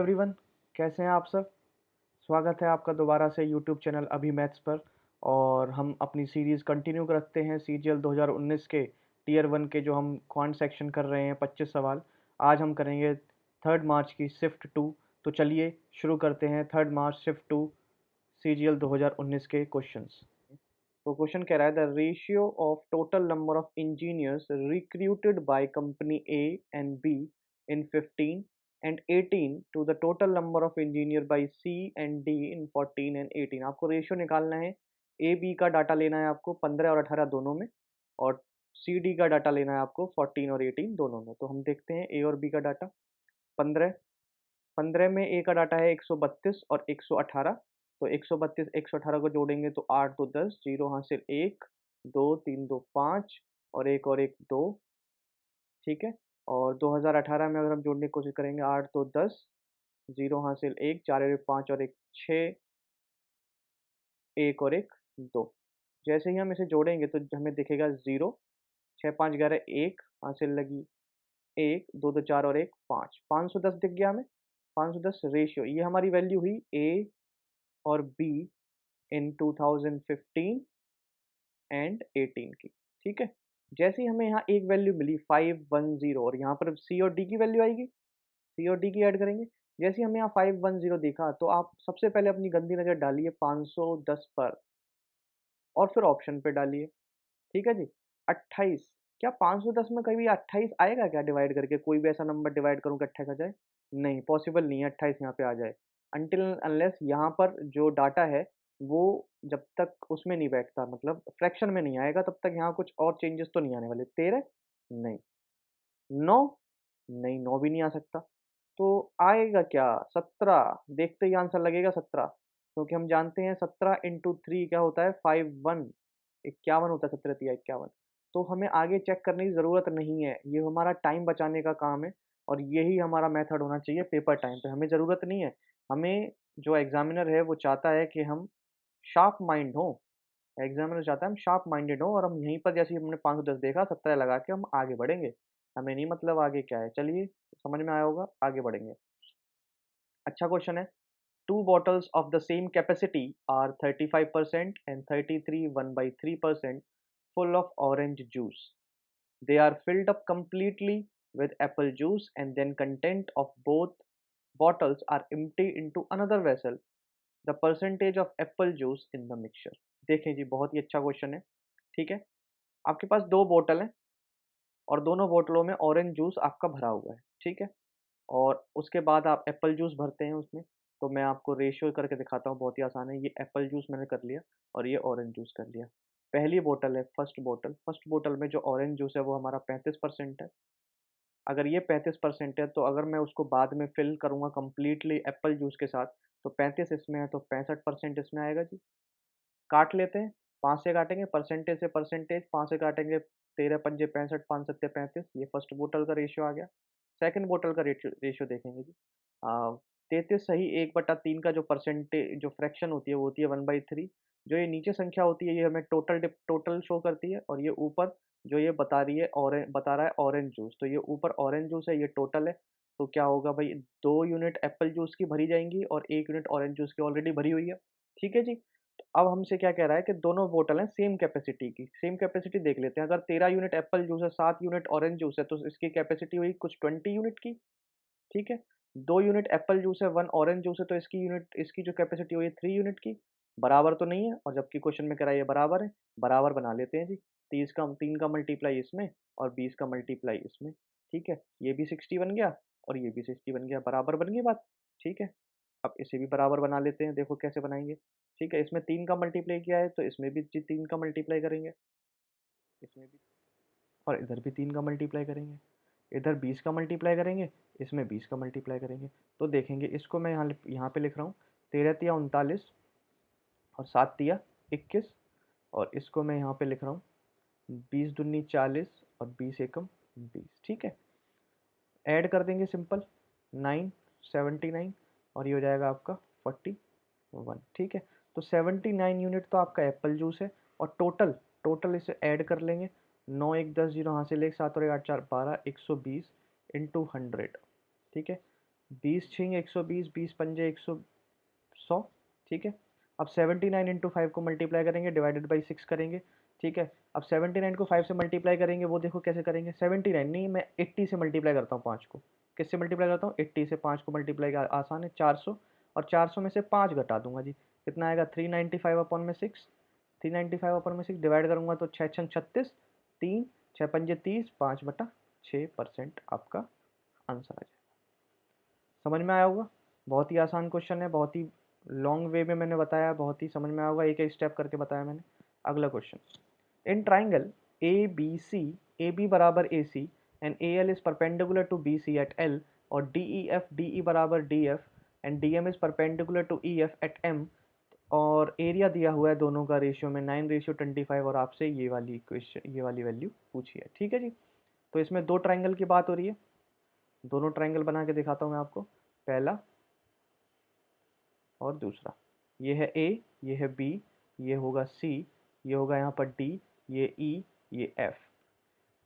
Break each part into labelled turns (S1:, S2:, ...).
S1: Everyone, कैसे हैं आप सब। स्वागत है आपका दोबारा से यूट्यूब चैनल अभी मैथ्स पर। और हम अपनी सीरीज़ कंटिन्यू रखते हैं सीजीएल 2019 के टीयर 1 के जो हम क्वांट सेक्शन कर रहे हैं 25 सवाल। आज हम करेंगे 3 मार्च की शिफ्ट 2। तो चलिए शुरू करते हैं 3 मार्च शिफ्ट 2 सीजीएल 2019 के क्वेश्चंस। तो क्वेश्चन कह रहा है the ratio of total number of engineers recruited by company A and B in 15 and 18 to the total number of engineer by C and D in 14 and 18। आपको ratio निकालना है। A B का data लेना है आपको 15 और 18 दोनों में, और सी डी का डाटा लेना है आपको 14 और 18 दोनों में। तो हम देखते हैं ए और बी का डाटा। 15 15 में ए का डाटा है 132 और 118। तो 132 118 को जोड़ेंगे तो 8 2 10, जीरो हासिल 1 2 3 2 5 और एक 2। ठीक है। और 2018 में अगर हम जोड़ने की कोशिश करेंगे 8 2 10, जीरो हासिल 1 4 और एक 5 और एक 6, एक और एक 2। जैसे ही हम इसे जोड़ेंगे तो हमें दिखेगा 0 6 5 11 1 हासिल लगी 1 2 2 4 और एक 5, 510 दिख गया हमें। 510 रेशियो, ये हमारी वैल्यू हुई ए और बी इन 2015 एंड 18 की। ठीक है। जैसे ही हमें यहाँ एक वैल्यू मिली 510, और यहाँ पर सी और डी की वैल्यू आएगी, सी और डी की ऐड करेंगे। जैसे ही हमने यहाँ 510 देखा तो आप सबसे पहले अपनी गंदी नज़र डालिए 510 पर, और फिर ऑप्शन पे डालिए। ठीक है जी। 28, क्या 510 में कभी 28 आएगा क्या डिवाइड करके? कोई भी ऐसा नंबर डिवाइड करूँ कि 28 आ जाए? नहीं, पॉसिबल नहीं है 28 यहाँ पे आ जाए। अनटिल अनलेस यहाँ पर जो डाटा है वो जब तक उसमें नहीं बैठता, मतलब फ्रैक्शन में नहीं आएगा, तब तक यहाँ कुछ और चेंजेस तो नहीं आने वाले। 13 नहीं, 9 नहीं, 9 भी नहीं आ सकता। तो आएगा क्या? 17, देखते ही आंसर लगेगा 17, क्योंकि हम जानते हैं 17 इंटू 3 क्या होता है? 51, 51 होता है। 17 तिया 51। तो हमें आगे चेक करने की ज़रूरत नहीं है, ये हमारा टाइम बचाने का काम है। और यही हमारा मेथड होना चाहिए पेपर टाइम पे। हमें ज़रूरत नहीं है, हमें जो एग्जामिनर है वो चाहता है कि हम शार्प माइंड हो। एग्जामिनर चाहता है हम शार्प माइंडेड हो, और हम यहीं पर जैसे ही हमने 510 देखा 17 लगा के हम आगे बढ़ेंगे। हमें नहीं मतलब आगे क्या है। चलिए, समझ में आया होगा, आगे बढ़ेंगे। अच्छा क्वेश्चन है। Two bottles of the same capacity are 35% and 33 1/3% full of orange juice. They are filled up completely with apple juice, and then content of both bottles are empty into another vessel. The percentage of apple juice in the mixture. देखें जी, बहुत ही अच्छा question है। ठीक है। आपके पास दो बोतल हैं और दोनों बोतलों में ऑरेंज जूस आपका भरा हुआ है। ठीक है। और उसके बाद आप एप्पल जूस भरते हैं उसमें। तो मैं आपको रेशियो करके दिखाता हूँ, बहुत ही आसान है। ये एप्पल जूस मैंने कर लिया और ये ऑरेंज जूस कर लिया। पहली बोतल है फर्स्ट बोतल में जो ऑरेंज जूस है वो हमारा 35% है। अगर ये 35% है तो अगर मैं उसको बाद में फिल करूँगा कम्प्लीटली एप्पल जूस के साथ, तो 35 इसमें है तो 65% इसमें आएगा जी। काट लेते हैं, 5 से काटेंगे, परसेंटेज से परसेंटेज, 5 से काटेंगे, 13 पंजे 65, 5 सत्ते 35। ये फर्स्ट बोतल का रेशियो आ गया। सेकंड बोतल का रेशियो देखेंगे जी। 33 सही 1/3 का जो जो फ्रैक्शन होती है वो होती है 1/3। जो ये नीचे संख्या होती है ये हमें टोटल शो करती है, और ये ऊपर जो ये बता रहा है ऑरेंज जूस, तो ये ऊपर ऑरेंज जूस है, ये टोटल है। तो क्या होगा भाई, 2 यूनिट एप्पल जूस की भरी जाएँगी और 1 यूनिट ऑरेंज जूस की ऑलरेडी भरी हुई है। ठीक है जी। तो अब हमसे क्या कह रहा है कि दोनों बोतल हैं सेम कैपेसिटी की। सेम कैपेसिटी देख लेते हैं। अगर 13 यूनिट एप्पल जूस है, 7 यूनिट ऑरेंज जूस है, तो इसकी कैपेसिटी हुई कुछ 20 यूनिट की। ठीक है। 2 यूनिट एप्पल जूस है, 1 ऑरेंज जूस है, तो इसकी जो कैपेसिटी हुई है 3 यूनिट की। बराबर तो नहीं है, और जबकि क्वेश्चन में कह रहा है ये बराबर है। बराबर बना लेते हैं जी। 3 का मल्टीप्लाई इसमें और 20 का मल्टीप्लाई इसमें। ठीक है। ये भी 60 बन गया और ये भी 60 बन गया। बराबर बन गई बात। ठीक है। अब इसे भी बराबर बना लेते हैं, देखो कैसे बनाएँगे। ठीक है। इसमें 3 का मल्टीप्लाई किया है तो इसमें भी जी 3 का मल्टीप्लाई करेंगे। इसमें भी, और इधर भी 3 का मल्टीप्लाई करेंगे। इधर 20 का मल्टीप्लाई करेंगे, इसमें 20 का मल्टीप्लाई करेंगे। तो देखेंगे, इसको मैं यहाँ पे लिख रहा हूँ 13 तिया 39 और 7 तिया 21, और इसको मैं यहाँ पे लिख रहा हूँ 20 दूनी 40 और 20 एकम 20। ठीक है। ऐड कर देंगे सिंपल, 9 79, और ये हो जाएगा आपका 41। ठीक है। तो 79 यूनिट तो आपका एप्पल जूस है, और टोटल इसे ऐड कर लेंगे। 9 1 10, जीरो यहाँ से ले 7 और 1 8 4 12, 120 इंटू 100। ठीक है। 20 छिंग 120, 20 पंजे 100, ठीक है। अब 79 इंटू 5 को मल्टीप्लाई करेंगे, डिवाइडेड बाई 6 करेंगे, ठीक है। अब 79 को 5 से मल्टीप्लाई करेंगे, वो देखो कैसे करेंगे। 79 नहीं, मैं 80 से मल्टीप्लाई करता हूँ 5 को। किससे मल्टीप्लाई करता हूँ? 80 से 5 को मल्टीप्लाई आसान है, 400। और 400 में से 5 घटा दूंगा जी, कितना आएगा? 395 अपॉन में 6, 395 अपॉन में 6 डिवाइड करूंगा तो 6 छंग 36, 3 6 पंजे 30, 5/6% आपका आंसर आ जाएगा। समझ में आया होगा? बहुत ही आसान क्वेश्चन है, बहुत ही लॉन्ग वे में मैंने बताया, बहुत ही समझ में आया होगा, एक एक स्टेप करके बताया मैंने। अगला question, in triangle A B C, A B बराबर A C and A L is perpendicular to B C at L, और डी ई बराबर D F and D M is perpendicular to E F at M, और area दिया हुआ है दोनों का ratio में 9:25, और आपसे ये वाली क्वेश्चन, ये वाली वैल्यू पूछी है, ठीक है जी। तो इसमें दो ट्राइंगल की बात हो रही है, दोनों ट्राइंगल बना के दिखाता हूँ मैं आपको, पहला और दूसरा। ये है ए, ये है बी, ये होगा सी, ये होगा यहाँ पर डी, ये ई, ये एफ।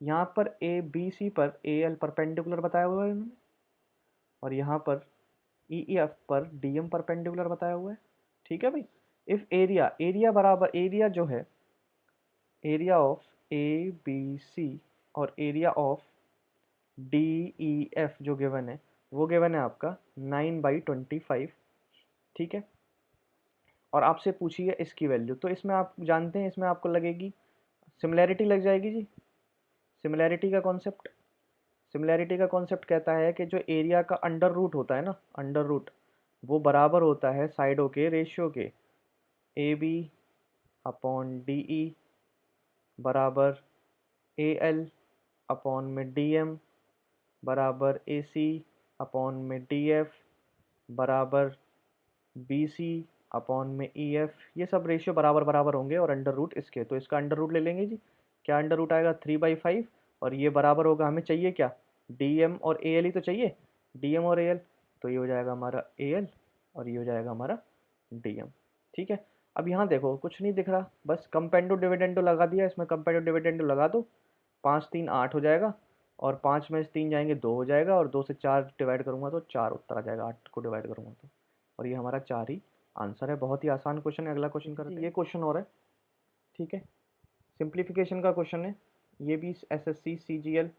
S1: यहाँ पर ए बी सी पर ए एल परपेंडिकुलर बताया हुआ है इन्होंने, और यहाँ पर ई ई एफ पर डी एम परपेंडिकुलर बताया हुआ है, ठीक है भाई। इफ एरिया, एरिया बराबर, एरिया जो है, area of A B C और area of D E F जो गिवन है, वो गिवन है आपका 9/25, ठीक है। और आपसे पूछी है इसकी वैल्यू, तो इसमें आप जानते हैं, इसमें आपको लगेगी सिमिलैरिटी लग जाएगी जी। सिमिलैरिटी का कॉन्सेप्ट, सिमिलैरिटी का कॉन्सेप्ट कहता है कि जो एरिया का अंडर रूट होता है ना, अंडर रूट, वो बराबर होता है साइडों के रेशियो के। A B upon D E बराबर ए एल अपॉन में डी एम बराबर ए सी अपॉन में डी एफ बराबर बी सी अपॉन में ई एफ। ये सब रेशियो बराबर बराबर होंगे और अंडर रूट इसके, तो इसका अंडर रूट ले लेंगे जी। क्या अंडर रूट आएगा? 3/5, और ये बराबर होगा, हमें चाहिए क्या? डी एम और ए एल ही तो चाहिए, डी एम और ए एल। तो ये हो जाएगा हमारा ए एल और ये हो जाएगा हमारा डी एम, ठीक है। अब यहाँ देखो कुछ नहीं दिख रहा, बस कंपेंडो डिविडेंडो लगा दिया, इसमें कंपेंडो डिविडेंडो लगा दो, 5 3 8 हो जाएगा, और 5 में से 3 जाएंगे 2 हो जाएगा, और 2 से 4 डिवाइड करूंगा तो 4 उत्तर आ जाएगा, 8 को डिवाइड करूंगा तो, और ये हमारा 4 ही आंसर है। बहुत ही आसान क्वेश्चन है। अगला क्वेश्चन करते हैं, ये क्वेश्चन और है, ठीक है, सिंप्लीफिकेशन का क्वेश्चन है। ये भी एसएससी सीजीएल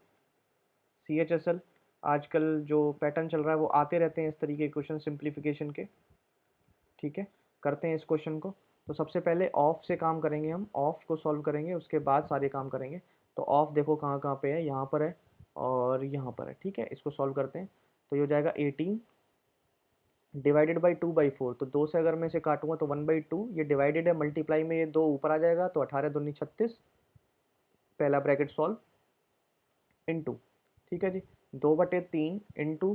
S1: सीएचएसएल आजकल जो पैटर्न चल रहा है वो आते रहते हैं इस तरीके के क्वेश्चन सिंप्लीफिकेशन के, ठीक है। करते हैं इस क्वेश्चन को। तो सबसे पहले ऑफ से काम करेंगे, हम ऑफ को सॉल्व करेंगे, उसके बाद सारे काम करेंगे। तो ऑफ देखो कहाँ कहाँ पे है, यहाँ पर है और यहाँ पर है, ठीक है। इसको सॉल्व करते हैं, तो ये हो जाएगा 18 डिवाइडेड बाई 2/4। तो 2 से अगर मैं इसे काटूंगा तो 1/2, ये डिवाइडेड है, मल्टीप्लाई में ये 2 ऊपर आ जाएगा, तो 18 दूनी 36, पहला ब्रैकेट सॉल्व, इनटू, ठीक है जी, 2/3 इंटू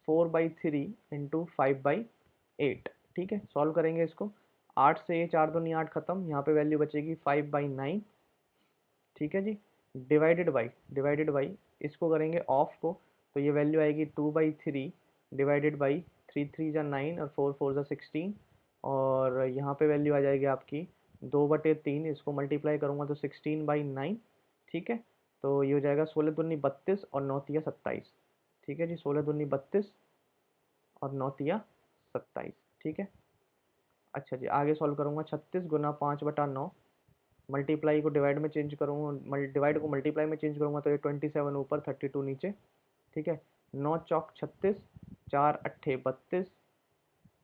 S1: 4/3 इंटू 5/8, ठीक है। सॉल्व करेंगे इसको, 8 से ये 4 दूनी 8 खत्म, यहाँ पे वैल्यू बचेगी 5/9, ठीक है जी। डिवाइडेड बाई इसको करेंगे ऑफ को, तो ये वैल्यू आएगी 2/3 डिवाइडेड बाई 3 3 जा 9 और 4 4 जा 16, और यहाँ पे वैल्यू आ जाएगी आपकी 2/3, इसको मल्टीप्लाई करूँगा तो 16/9, ठीक है। तो ये हो जाएगा 16 दूनी 32 और 9 तिया 27, ठीक है जी, 16 दूनी 32 और 9 तिया 27, ठीक है। अच्छा जी, आगे सॉल्व करूँगा, 36 गुना 5/9, मल्टीप्लाई को डिवाइड में चेंज करूँगा, डिवाइड को मल्टीप्लाई में चेंज करूँगा तो ये 27 ऊपर 32 नीचे, ठीक है। 9 चौक 36, 4 अट्ठे 32,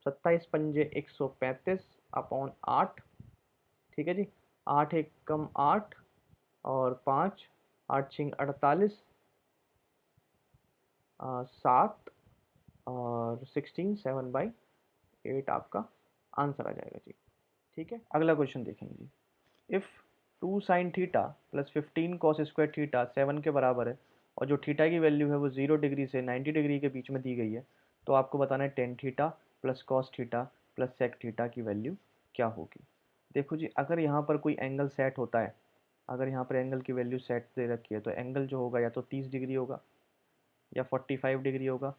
S1: 27 पंजे 135 अपॉन 8, ठीक है जी। 8 एक कम 8 और 5, 8 छिंग 48, 7 और 16, 7/8 आपका आंसर आ जाएगा जी, ठीक है। अगला क्वेश्चन देखेंगे जी। If 2 sine theta plus 15 cos square theta 7 के बराबर है, और जो थीटा की वैल्यू है वो 0 डिग्री से 90 डिग्री के बीच में दी गई है, तो आपको बताना है tan theta plus cos theta plus sec theta की वैल्यू क्या होगी। देखो जी, अगर यहाँ पर कोई एंगल सेट होता है, अगर यहाँ पर एंगल की वैल्यू सेट दे रखी है, तो एंगल जो होगा या तो 30 डिग्री होगा, या 45 डिग्री होगा,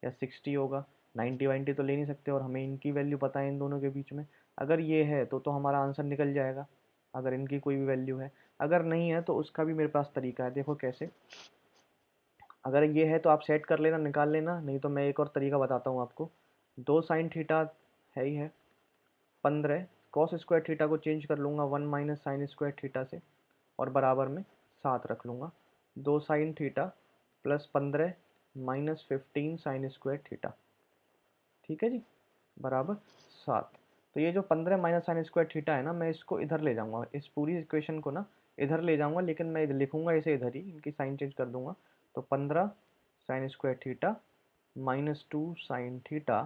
S1: या 60 होगा, 90 वाइन्टी तो ले नहीं सकते, और हमें इनकी वैल्यू पता है इन दोनों के बीच में। अगर ये है तो हमारा आंसर निकल जाएगा, अगर इनकी कोई भी वैल्यू है। अगर नहीं है तो उसका भी मेरे पास तरीका है, देखो कैसे। अगर ये है तो आप सेट कर लेना, निकाल लेना, नहीं तो मैं एक और तरीका बताता हूँ आपको। 2 साइन थीटा है ही है, 15 कॉस स्क्वायर थीटा को चेंज कर लूँगा 1 माइनस साइन स्क्वायर थीटा से, और बराबर में 7 रख लूँगा। 2 sine theta plus 15 minus 15 sine square theta, ठीक है जी, बराबर 7। तो ये जो 15 माइनस साइन स्क्वायर थीटा है ना, मैं इसको इधर ले जाऊँगा, इस पूरी इक्वेशन को ना इधर ले जाऊँगा, लेकिन मैं लिखूँगा इसे इधर ही, इनकी साइन चेंज कर दूँगा। तो 15 sine square theta minus 2 sine theta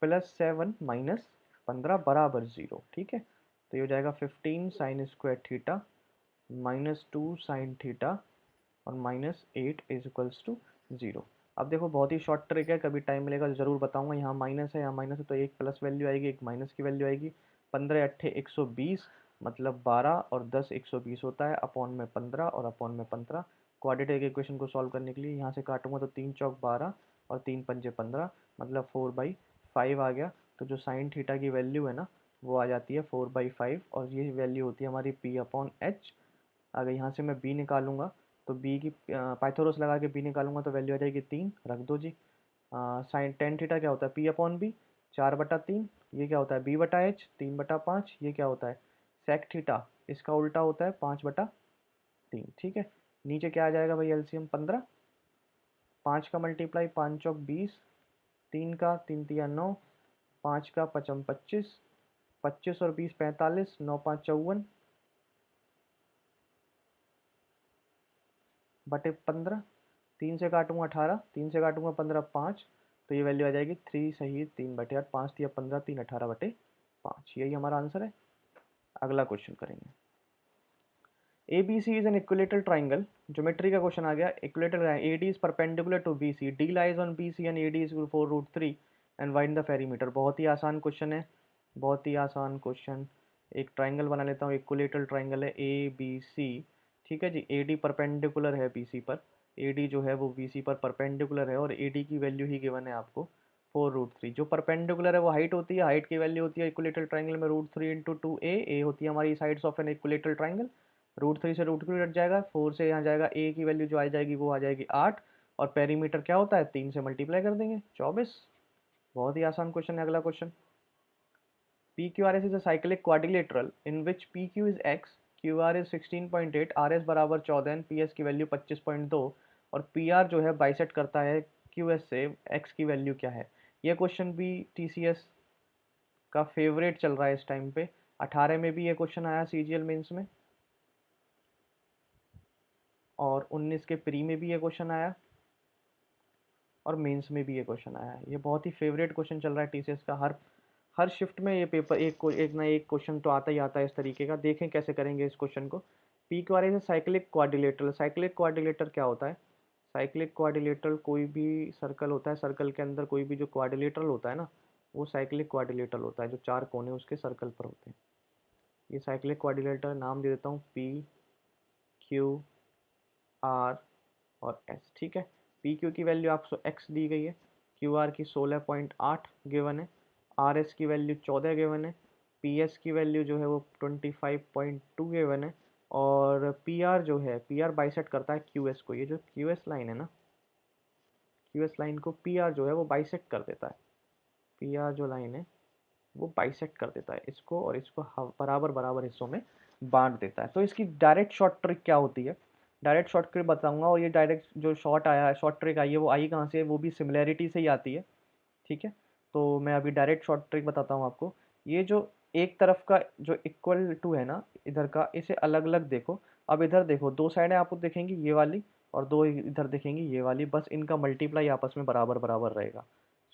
S1: plus 7 minus 15 बराबर 0, ठीक है। तो ये हो जाएगा 15 sine square theta minus 2 sine theta और माइनस 8 इज इक्वल्स टू 0। अब देखो बहुत ही शॉर्ट ट्रिक है, कभी टाइम मिलेगा तो ज़रूर बताऊंगा। यहाँ माइनस है, यहाँ माइनस है, तो एक प्लस वैल्यू आएगी, एक माइनस की वैल्यू आएगी। 15 अट्ठे 120 मतलब 12 और 10 120 होता है, अपॉन में 15 और अपॉन में 15। क्वाड्रेटिक इक्वेशन को सॉल्व करने के लिए यहाँ से काटूंगा तो 3 चौक 12 और 3 पंजे 15 मतलब 4/5 आ गया। तो जो साइन थीटा की वैल्यू है ना, वो आ जाती है 4/5, और ये वैल्यू होती है हमारी P/H। अगर यहाँ से मैं बी निकालूंगा तो बी की पाइथागोरस लगा के बी निकालूंगा तो वैल्यू आ जाएगी 3, रख दो जी। साइन टेन थीटा क्या होता है, P/B 4/3। ये क्या होता है, B/H 3/5। ये क्या होता है, सेक थीटा, इसका उल्टा होता है 5/3, ठीक है। नीचे क्या आ जाएगा भाई, एलसीएम 15, 5 का मल्टीप्लाई 5 चौक 20, 3 का 3 तिया 9, 5 का 5 25, 25 और 20 45, 9 5 54 बटे 15। 3 से काटूंगा 18, 3 से काटूंगा 15 5, तो ये वैल्यू आ जाएगी 3 सही 3/8, 5 दिया 15, 3 18/5। यही हमारा आंसर है। अगला क्वेश्चन करेंगे। A B C is an equilateral triangle, geometry का क्वेश्चन आ गया। Equilateral A D is perpendicular to B C, D lies on B C and A D is 4√3 and wide the perimeter. बहुत ही आसान question है, बहुत ही आसान क्वेश्चन। एक ट्राइंगल बना लेता हूँ, इक्विलेटरल ट्राइंगल है ए बी सी, ठीक है जी। ए डी परपेंडिकुलर है बी सी पर, ए डी जो है वो बी सी पर परपेंडिकुलर है, और ए डी की वैल्यू ही गिवन है आपको 4√3। जो परपेंडिकुलर है वो हाइट होती है, हाइट की वैल्यू होती है इक्विलेटरल ट्राइंगल में √3 इंटू 2a, ए होती है हमारी sides of N equilateral triangle. √3 से √3 कट जाएगा, 4 से यहाँ जाएगा, ए की वैल्यू जो आ जाएगी वो आ जाएगी 8, और पेरीमीटर क्या होता है, 3 से मल्टीप्लाई कर देंगे 24। बहुत ही आसान क्वेश्चन है। अगला question, P Q R S is a cyclic quadrilateral in which P Q is x, Q R is 16.8, R S बराबर 14 एंड पी एस की वैल्यू 25.2, और पी आर जो है बाइसेट करता है क्यू एस से, एक्स की वैल्यू क्या है। यह क्वेश्चन भी टी सी एस का फेवरेट चल रहा है इस टाइम पे। 18 में भी ये क्वेश्चन आया सी जी एल मेन्स में, और 19 के प्री में भी ये क्वेश्चन आया, और मेंस में भी ये क्वेश्चन आया है। ये बहुत ही फेवरेट क्वेश्चन चल रहा है टीसीएस का। हर हर शिफ्ट में ये पेपर एक ना एक क्वेश्चन तो आता ही आता है इस तरीके का। देखें कैसे करेंगे इस क्वेश्चन को। P Q R S cyclic quadrilateral. Cyclic quadrilateral क्या होता है, साइक्लिक क्वाड्रिलेटरल कोई भी सर्कल होता है, सर्कल के अंदर कोई भी जो क्वाड्रिलेटरल होता है ना, वो साइक्लिक क्वाड्रिलेटरल होता है, जो 4 कोने उसके सर्कल पर होते हैं। ये साइक्लिक क्वाड्रिलेटर नाम दे देता हूँ पी क्यू आर और एस, ठीक है। पी क्यू की वैल्यू आपको एक्स दी गई है, क्यू आर की 16.8 गिवन है, आर एस की वैल्यू 14 गिवन है, पी एस की वैल्यू जो है वो 25.2 गिवन है, और पी आर जो है, पी आर बाइसेट करता है क्यू एस को। ये जो क्यू एस लाइन है ना, क्यू एस लाइन को पी आर जो है वो बाइसेक्ट कर देता है। पी आर जो लाइन है वो बाइसेक्ट कर देता है इसको, और इसको बराबर बराबर हिस्सों में बांट देता है। तो इसकी डायरेक्ट शॉर्ट ट्रिक क्या होती है, डायरेक्ट शॉर्ट ट्रिक बताऊंगा। और ये डायरेक्ट जो शॉर्ट आया है, शॉर्ट ट्रिक आई है, वो आई कहाँ से, वो भी सिमिलैरिटी से ही आती है, ठीक है। तो मैं अभी डायरेक्ट शॉर्ट ट्रिक बताता हूँ आपको। ये जो एक तरफ का जो इक्वल टू है ना इधर का, इसे अलग अलग देखो। अब इधर देखो, दो साइडें आपको दिखेंगी ये वाली, और दो इधर दिखेंगी ये वाली, बस इनका मल्टीप्लाई आपस में बराबर बराबर रहेगा।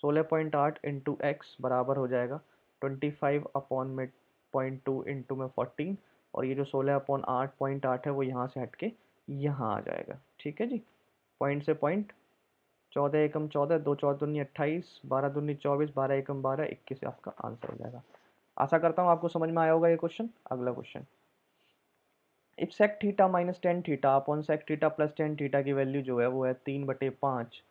S1: 16.8 इंटू एक्स बराबर हो जाएगा 25 अपॉन में 0.2 इंटू में 14, और ये जो 16/8 है वो यहाँ से हट के यहाँ आ जाएगा, ठीक है जी। पॉइंट से पॉइंट, 14 एकम 14, 2 14 दूनी 28, 12 दूनी 24, 12 एकम 12, 21 आपका आंसर हो जाएगा। आशा करता हूँ आपको समझ में आया होगा ये क्वेश्चन। अगला question, if sec theta minus tan theta upon sec theta plus tan theta की वैल्यू जो है वो है 3/5,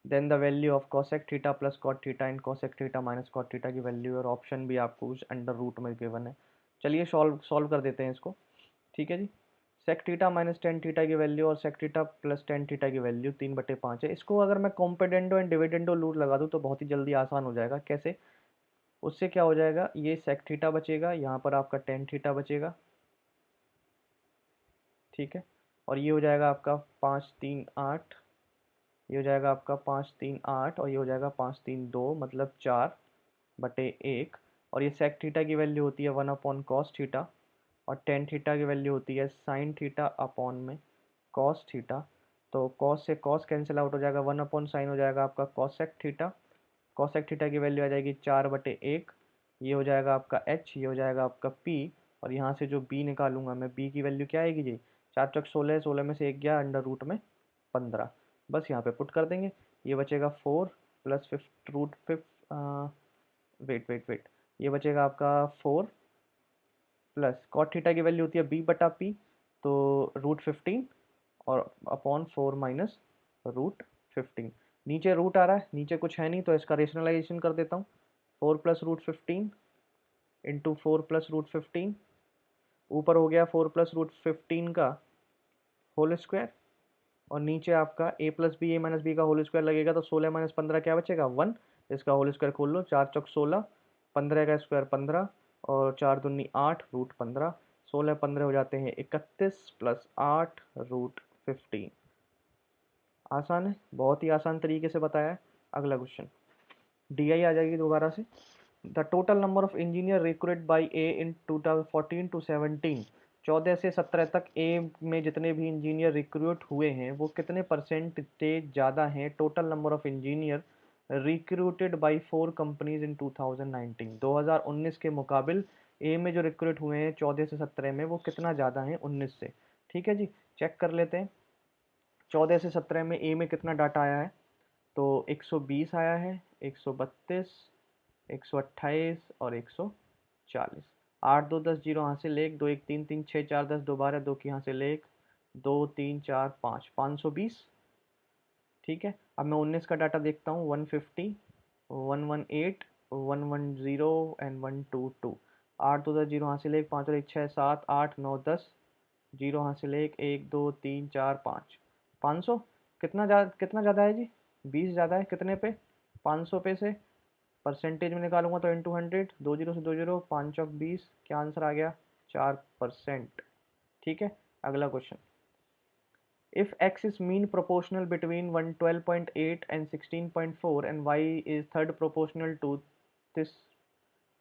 S1: then the value of cosec theta plus cot theta and cosec theta minus cot theta की वैल्यू, और option भी आपको उस अंडर रूट में गिवन है। चलिए सॉल्व सॉल्व कर देते हैं इसको, ठीक है जी। Sec theta minus tan theta की वैल्यू और sec theta plus tan theta की वैल्यू 3/5 है। इसको अगर मैं कॉम्पेडेंडो एंड डिविडेंडो रूल लगा दूँ तो बहुत ही जल्दी आसान हो जाएगा। कैसे? उससे क्या हो जाएगा, ये सेक थीटा बचेगा, यहाँ पर आपका टेन थीटा बचेगा, ठीक है। और ये हो जाएगा आपका 5, 3, 8, ये हो जाएगा आपका 5, 3, 8 और ये हो जाएगा 5, 3, 2 मतलब 4/1। और ये सेक थीटा की वैल्यू होती है 1/कॉस थीटा और टेन थीटा की वैल्यू होती है साइन थीटा अपॉन में कॉस थीटा। तो कॉस से कॉस कैंसिल आउट हो जाएगा, 1/साइन हो जाएगा आपका कॉसेक थीटा। कॉसेक थीटा की वैल्यू आ जाएगी 4/1। ये हो जाएगा आपका एच, ये हो जाएगा आपका पी। और यहाँ से जो बी निकालूंगा मैं, बी की वैल्यू क्या आएगी जी, 4 × 16, 16 में से एक गया अंडर रूट में 15। बस यहाँ पे पुट कर देंगे। ये बचेगा 4 plus fifth root fifth, wait wait wait, ये बचेगा आपका 4 प्लस कॉट थीटा की वैल्यू होती है b/p, तो √15 और अपॉन 4 माइनस √15। नीचे रूट आ रहा है, नीचे कुछ है नहीं तो इसका रेशनलाइजेशन कर देता हूँ। 4 प्लस √15 इंटू 4 प्लस √15, ऊपर हो गया 4 प्लस √15 का होल स्क्वायर और नीचे आपका a plus B A minus B का होल स्क्वायर लगेगा, तो 16 माइनस 15 क्या बचेगा 1। इसका होल स्क्वायर खोल लो, 4 × 16, 15 का स्क्वायर 15 और 4 दूनी 8 √15, 16 15 हो जाते हैं 31 प्लस 8 √15। आसान है, बहुत ही आसान तरीके से बताया है। अगला क्वेश्चन, डी आई आ जाएगी दोबारा से। The total number of engineer recruited by A in 2014 to 17, 14 से 17 तक ए में जितने भी इंजीनियर रिक्रूट हुए हैं वो कितने परसेंटेज ज़्यादा हैं total number of engineer recruited by 4 companies in 2019, 2019 के मुकाबिल ए में जो रिक्रूट हुए हैं 14 से 17 में वो कितना ज़्यादा हैं 19 से। ठीक है जी, चेक कर लेते हैं। 14 से 17 में ए में कितना डाटा आया है, तो 120 आया है, 132, 128 और 140। 8 2 10 0 यहाँ से ले 2 1 3 3 6 4 10 2 12 2 की यहाँ से ले 2 3 4 5, 520। ठीक है, अब मैं 19 का डाटा देखता हूँ, 150, 118, 110 एंड 122। 8 2 10 0 यहाँ से ले 5 और 1 6 7 8 9 10 जीरो यहाँ से ले 1 2 3 4 5, 500। कितना ज़्यादा है जी, 20 ज़्यादा है। कितने पे, 500 पे से परसेंटेज में निकालूंगा तो इंटू 100, 2 0 से 2 0, 5 × 20, क्या आंसर आ गया 4%। ठीक है, अगला question, if x is mean proportional between 112.8 and 16.4 and y is third proportional to this,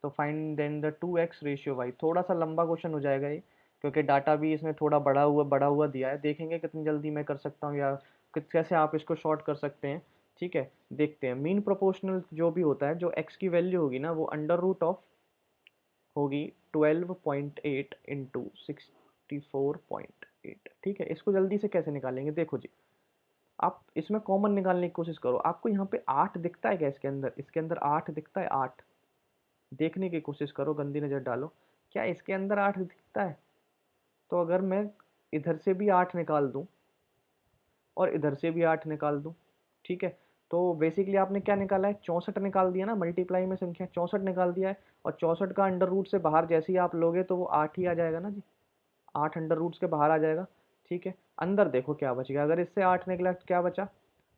S1: तो find then the 2x ratio y। थोड़ा सा लंबा क्वेश्चन हो जाएगा ये, क्योंकि डाटा भी इसमें थोड़ा बड़ा हुआ दिया है। देखेंगे कितनी जल्दी मैं कर सकता हूँ या कैसे आप इसको शॉर्ट कर सकते हैं। ठीक है, देखते हैं। मीन प्रोपोर्शनल जो भी होता है, जो x की वैल्यू होगी ना वो अंडर रूट ऑफ होगी 12.8 इंटू 64.8। ठीक है, इसको जल्दी से कैसे निकालेंगे, देखो जी। आप इसमें कॉमन निकालने की कोशिश करो। आपको यहाँ पे 8 दिखता है क्या इसके अंदर, इसके अंदर 8 दिखता है, 8 देखने की कोशिश करो, गंदी नज़र डालो, क्या इसके अंदर 8 दिखता है। तो अगर मैं इधर से भी 8 निकाल दूं और इधर से भी 8 निकाल दूं, ठीक है, तो बेसिकली आपने क्या निकाला है, 64 निकाल दिया ना, मल्टीप्लाई में संख्या 64 निकाल दिया है। और 64 का अंडर रूट से बाहर जैसे ही आप लोगे तो वो 8 ही आ जाएगा ना जी, 8 अंडर रूट्स के बाहर आ जाएगा। ठीक है, अंदर देखो क्या बच गया, अगर इससे 8 निकला तो क्या बचा,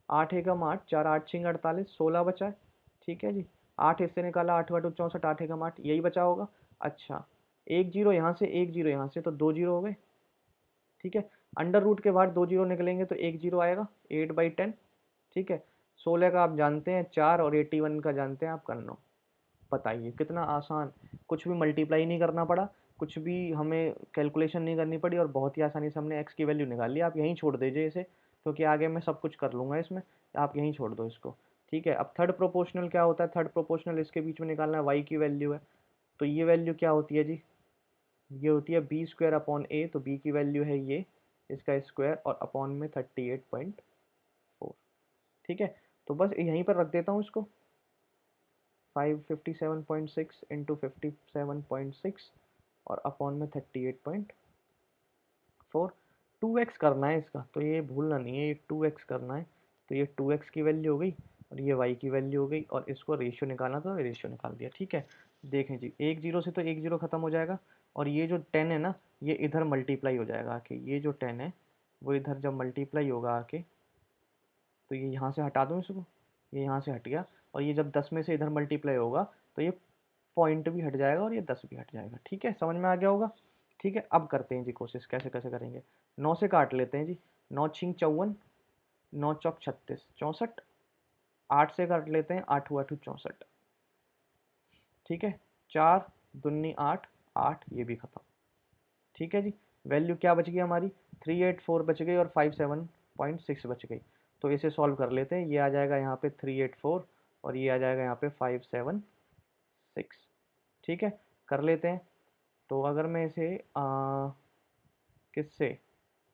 S1: 8 एकम 8, 4 8 6 48, 16 बचा है। ठीक है जी, 8 इससे निकाला, 8 8 64, 8 एकम 8, यही बचा होगा। अच्छा, एक जीरो यहाँ से, एक जीरो यहाँ से, तो 2 जीरो हो गए। ठीक है, अंडर रूट के बाहर 2 जीरो निकलेंगे तो एक जीरो आएगा, 8/10। ठीक है, 16 का आप जानते हैं 4 और 81 का जानते हैं आप का 9। बताइए कितना आसान, कुछ भी मल्टीप्लाई नहीं करना पड़ा, कुछ भी हमें कैलकुलेशन नहीं करनी पड़ी और बहुत ही आसानी से हमने एक्स की वैल्यू निकाल ली। आप यहीं छोड़ दीजिए इसे, क्योंकि आगे मैं सब कुछ कर लूँगा इसमें, आप यहीं छोड़ दो इसको। ठीक है, अब थर्ड प्रोपोर्शनल क्या होता है, थर्ड प्रोपोर्शनल इसके बीच में निकालना है, वाई की वैल्यू है। तो ये वैल्यू क्या होती है जी, ये होती है b² अपॉन a, तो b की वैल्यू है ये, इसका स्क्वायर और अपॉन में 38.4। ठीक है, तो बस यहीं पर रख देता हूँ इसको, 557.6 इंटू 57.6 और अपॉन में 38.4। 2x करना है इसका, तो ये भूलना नहीं है, ये 2x करना है। तो ये 2x की वैल्यू हो गई और ये y की वैल्यू हो गई, और इसको रेशियो निकालना था, रेशियो निकाल दिया। ठीक है, देखें जी, एक जीरो से तो एक जीरो खत्म हो जाएगा, और ये जो 10 है ना, ये इधर मल्टीप्लाई हो जाएगा आके, ये जो 10 है वो इधर जब मल्टीप्लाई होगा आके, तो ये यहाँ से हटा दूँ इसको, ये यहाँ से हट गया, और ये जब 10 में से इधर मल्टीप्लाई होगा तो ये पॉइंट भी हट जाएगा और ये 10 भी हट जाएगा। ठीक है, समझ में आ गया होगा। ठीक है, अब करते हैं जी कोशिश, कैसे कैसे करेंगे। 9 से काट लेते हैं जी, 9 छिंग 54, 9 चौक 36, 64। 8 से काट लेते हैं, 8 हुआ 64। ठीक है, 4 दूनी 8, 8 ये भी खत्म। ठीक है जी, वैल्यू क्या बच गई हमारी, 384 बच गई और 57.6 बच गई। तो इसे सॉल्व कर लेते हैं, ये आ जाएगा यहाँ पे 384 और ये आ जाएगा यहाँ पे 576। ठीक है, कर लेते हैं। तो अगर मैं इसे किससे,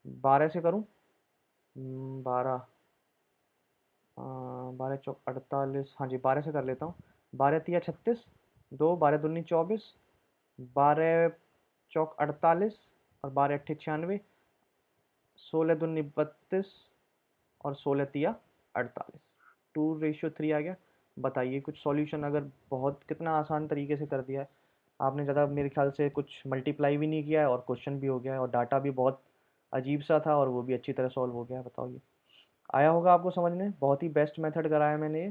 S1: 12 से करूँ, 12, 12 चौक 48, हाँ जी 12 से कर लेता हूँ। 12 तिया 36, 2 12 दूनी 24, 12 चौक 48 और 12 अट्ठे 96, 16 दूनी 32 और 16 तिया 48, 2:3 आ गया। बताइए कुछ सॉल्यूशन, अगर बहुत कितना आसान तरीके से कर दिया है आपने, ज़्यादा मेरे ख्याल से कुछ मल्टीप्लाई भी नहीं किया है और क्वेश्चन भी हो गया है और डाटा भी बहुत अजीब सा था और वो भी अच्छी तरह सॉल्व हो गया है। बताओ ये आया होगा आपको समझ में, बहुत ही बेस्ट मेथड कराया मैंने ये।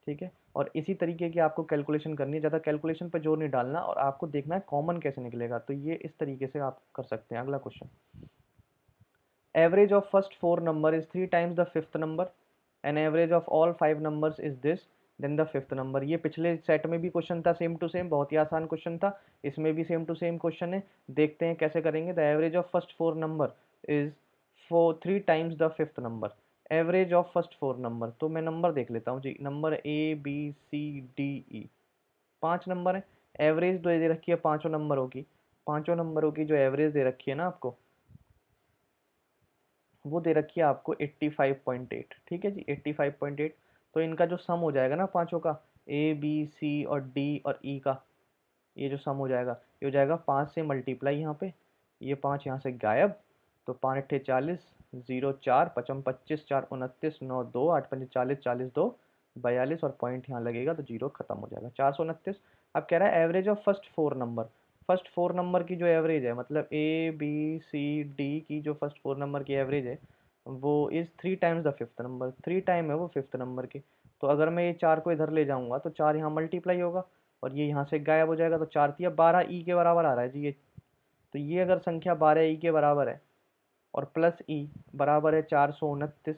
S1: ठीक है, और इसी तरीके की आपको कैलकुलेशन करनी है, ज़्यादा कैलकुलेशन पर जोर नहीं डालना और आपको देखना है कॉमन कैसे निकलेगा। तो ये इस तरीके से आप कर सकते हैं। अगला question, average of first four number is 3 times the fifth number and average of all five numbers is this, then the fifth number। ये पिछले सेट में भी क्वेश्चन था सेम टू सेम, बहुत ही आसान क्वेश्चन था, इसमें भी सेम टू सेम क्वेश्चन है। देखते हैं कैसे करेंगे। The average of first four number is 3 times the fifth number. Average of first four number, तो मैं नंबर देख लेता हूँ जी, नंबर ABCDE, 5 नंबर है। एवरेज दे रखी है पांचों नंबरों की, पांचों नंबरों की जो एवरेज दे रखी है ना आपको, वो दे रखी है आपको 85.8। ठीक है जी, 85.8। तो इनका जो सम हो जाएगा ना पांचों का, A B C और D और E का, ये जो सम हो जाएगा, ये हो जाएगा 5 से मल्टीप्लाई यहाँ पे, ये 5 यहाँ से गायब, तो 5 अट्ठे 40, 0 4 पचम 25, 4 29, 9 2, 8 पंजे 40, 40 2 42 और पॉइंट यहाँ लगेगा तो जीरो खत्म हो जाएगा, 429। अब कह रहा है average of first four number, first four number की जो एवरेज है, मतलब ABCD की जो फर्स्ट फोर नंबर की एवरेज है वो is 3 times the fifth number, 3 time है वो फिफ्थ नंबर की। तो अगर मैं ये 4 को इधर ले जाऊंगा तो 4 यहाँ मल्टीप्लाई होगा और ये यहाँ से गायब हो जाएगा, तो 4 तिया 12 ई के बराबर आ रहा है जी ये। तो ये अगर संख्या 12 ई के बराबर है और प्लस ई बराबर है 429,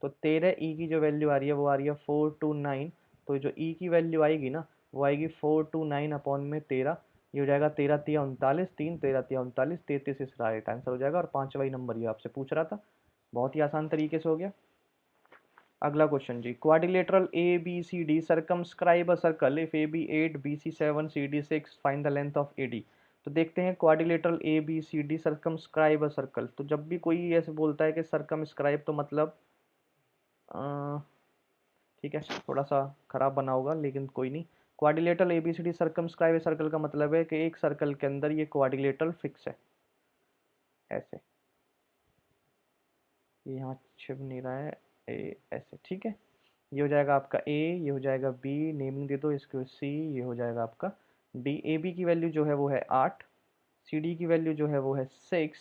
S1: तो 13 ई की जो वैल्यू आ रही है वो आ रही है 429। तो जो ई की वैल्यू आएगी ना, वो आएगी 429 अपॉन में 13, ये हो जाएगा 13 तिया 39, 3 13 तिया 39, 33 इसका राइट आंसर हो जाएगा। और पांचवा ही नंबर ये आपसे पूछ रहा था, बहुत ही आसान तरीके से हो गया। अगला क्वेश्चन जी, quadrilateral ABCD circumscribe a circle if AB 8 BC 7 CD 6 find the length of AD। तो देखते हैं quadrilateral ABCD circumscribe a circle. तो जब भी कोई ऐसे बोलता है कि सर्कमस्क्राइब, तो मतलब ठीक है, थोड़ा सा खराब बना होगा लेकिन कोई नहीं। क्वाड्रिलेटरल ABCD सर्कमस्क्राइब सर्कल का मतलब है कि एक सर्कल के अंदर ये क्वाड्रिलेटरल फिक्स है, ऐसे, ये यहाँ छिप नहीं रहा है, ऐसे। ठीक है, ये हो जाएगा आपका A, ये हो जाएगा B, नेमिंग दे दो इसको C, ये हो जाएगा आपका D। AB की वैल्यू जो है वो है 8, CD की वैल्यू जो है वो है 6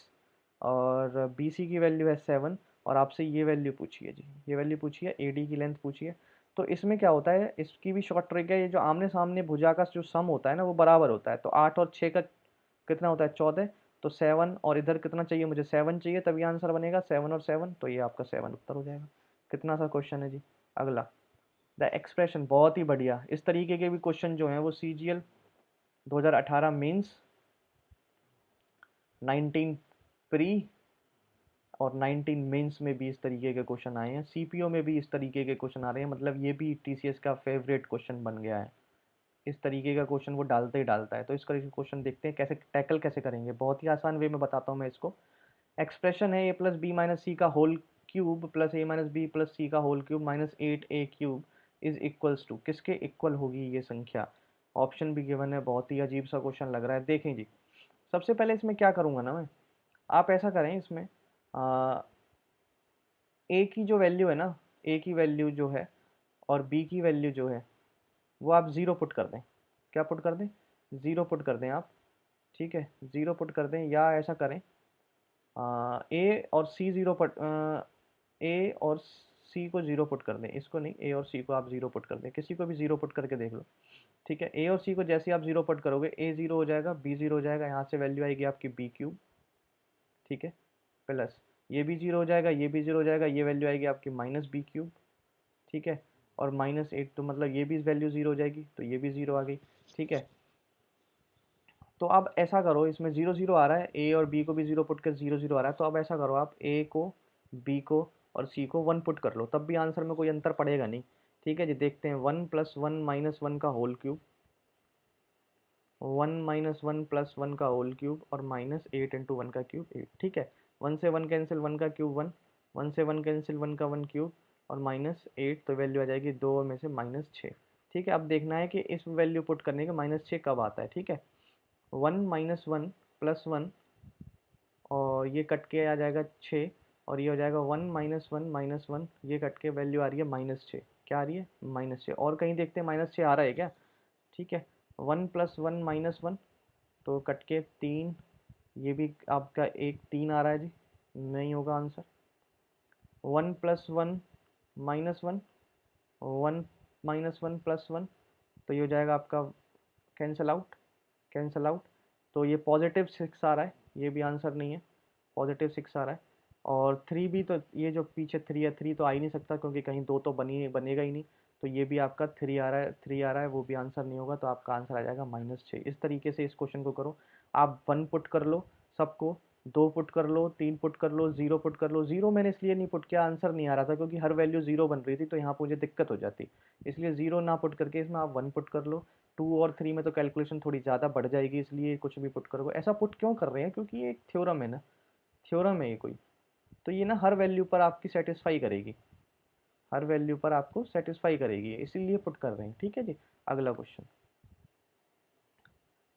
S1: और BC की वैल्यू है 7। और आपसे ये वैल्यू पूछी है जी, ये वैल्यू पूछी है, AD की लेंथ पूछी है। तो इसमें क्या होता है, इसकी भी शॉर्ट ट्रिक है, ये जो आमने सामने भुजा का जो सम होता है ना वो बराबर होता है। तो 8 और 6 का कितना होता है, 14। तो 7 और इधर कितना चाहिए मुझे, 7 चाहिए, तभी आंसर बनेगा 7 और 7, तो ये आपका 7 उत्तर हो जाएगा। कितना सा क्वेश्चन है जी। अगला, द एक्सप्रेशन, बहुत ही बढ़िया। इस तरीके के भी क्वेश्चन जो हैं वो CGL 2018 मेंस, 19 प्री और 19 मेंस में भी इस तरीके के क्वेश्चन आए हैं, CPO में भी इस तरीके के क्वेश्चन आ रहे हैं, मतलब ये भी TCS का फेवरेट क्वेश्चन बन गया है। इस तरीके का क्वेश्चन वो डालते ही डालता है। तो इस तरीके के क्वेश्चन देखते हैं कैसे टैकल कैसे करेंगे, बहुत ही आसान वे में बताता हूँ मैं इसको। एक्सप्रेशन है A+B-C का होल क्यूब प्लस A-B+C का whole cube minus 8A cube is equals to, किसके इक्वल होगी ये संख्या। ऑप्शन भी गिवन है, बहुत ही अजीब सा क्वेश्चन लग रहा है। देखें जी, सबसे पहले इसमें क्या करूँगा ना मैं, आप ऐसा करें इसमें ए की जो वैल्यू है ना, ए की वैल्यू जो है और बी की वैल्यू जो है वो आप ज़ीरो पुट कर दें। क्या पुट कर दें, ज़ीरो पुट कर दें आप। ठीक है, 0 पुट कर दें, या ऐसा करें ए और सी 0 पुट, ए और सी को 0 पुट कर दें, इसको नहीं, ए और सी को आप 0 पुट कर दें, किसी को भी 0 पुट करके देख लो। ठीक है, ए और सी को जैसे आप 0 पुट करोगे, ए 0 हो जाएगा, बी 0 हो जाएगा, यहाँ से वैल्यू आएगी आपकी बी क्यूब। ठीक है, प्लस ये भी 0 हो जाएगा, ये भी 0 हो जाएगा, ये वैल्यू आएगी आपकी माइनस बी क्यूब। ठीक है, और -8, तो मतलब ये भी वैल्यू 0 हो जाएगी, तो ये भी 0 आ गई। ठीक है, तो अब ऐसा करो, इसमें 0 0 आ रहा है, ए और बी को भी 0 पुट कर 0 0 आ रहा है, तो अब ऐसा करो, आप ए को, बी को और सी को 1 पुट कर लो, तब भी आंसर में कोई अंतर पड़ेगा नहीं। ठीक है जी, देखते हैं, 1 + 1 - 1 का होल क्यूब, 1 - 1 + 1 का होल क्यूब, और -8 × 1 का क्यूब 8। ठीक है, 1 से 1 कैंसिल, 1 का क्यूब 1, 1 से 1 कैंसिल, 1 का 1 क्यूब, और -8, तो वैल्यू आ जाएगी 2 में से -6। ठीक है, अब देखना है कि इस वैल्यू पुट करने के -6 कब आता है। ठीक है, 1 - 1 + 1, और ये कट के आ जाएगा 6, और ये हो जाएगा 1 - 1 - 1, ये कट के वैल्यू आ रही है -6। क्या आ रही है? -6। और कहीं देखते हैं -6 आ रहा है क्या। ठीक है, 1 + 1 - 1, तो कट के 3, ये भी आपका एक 3 आ रहा है जी, नहीं होगा आंसर। 1 + 1 - 1, 1 - 1 + 1, तो ये हो जाएगा आपका कैंसल आउट, कैंसल आउट, तो ये +6 आ रहा है, ये भी आंसर नहीं है, +6 आ रहा है। और 3 भी, तो ये जो पीछे 3 है, 3 तो आ ही नहीं सकता, क्योंकि कहीं 2 तो बनेगा ही नहीं, तो ये भी आपका 3 आ रहा है, 3 आ रहा है, वो भी आंसर नहीं होगा, तो आपका आंसर आ जाएगा -6। इस तरीके से इस क्वेश्चन को करो, आप 1 पुट कर लो सबको, 2 पुट कर लो, 3 पुट कर लो, 0 पुट कर लो। 0 मैंने इसलिए नहीं पुट किया, आंसर नहीं आ रहा था, क्योंकि हर वैल्यू 0 बन रही थी, तो यहाँ पर मुझे दिक्कत हो जाती, इसलिए 0 ना पुट करके इसमें आप 1 पुट कर लो। 2 और 3 में तो कैलकुलेशन थोड़ी ज़्यादा बढ़ जाएगी, इसलिए कुछ भी पुट करोगे। ऐसा पुट क्यों कर रहे हैं, क्योंकि ये एक थ्योरम है ना, थ्योरम है ये कोई, तो ये ना हर वैल्यू पर आपकी सेटिस्फाई करेगी, हर वैल्यू पर आपको सेटिस्फाई करेगी, इसीलिए पुट कर रहे हैं। ठीक है जी, अगला क्वेश्चन,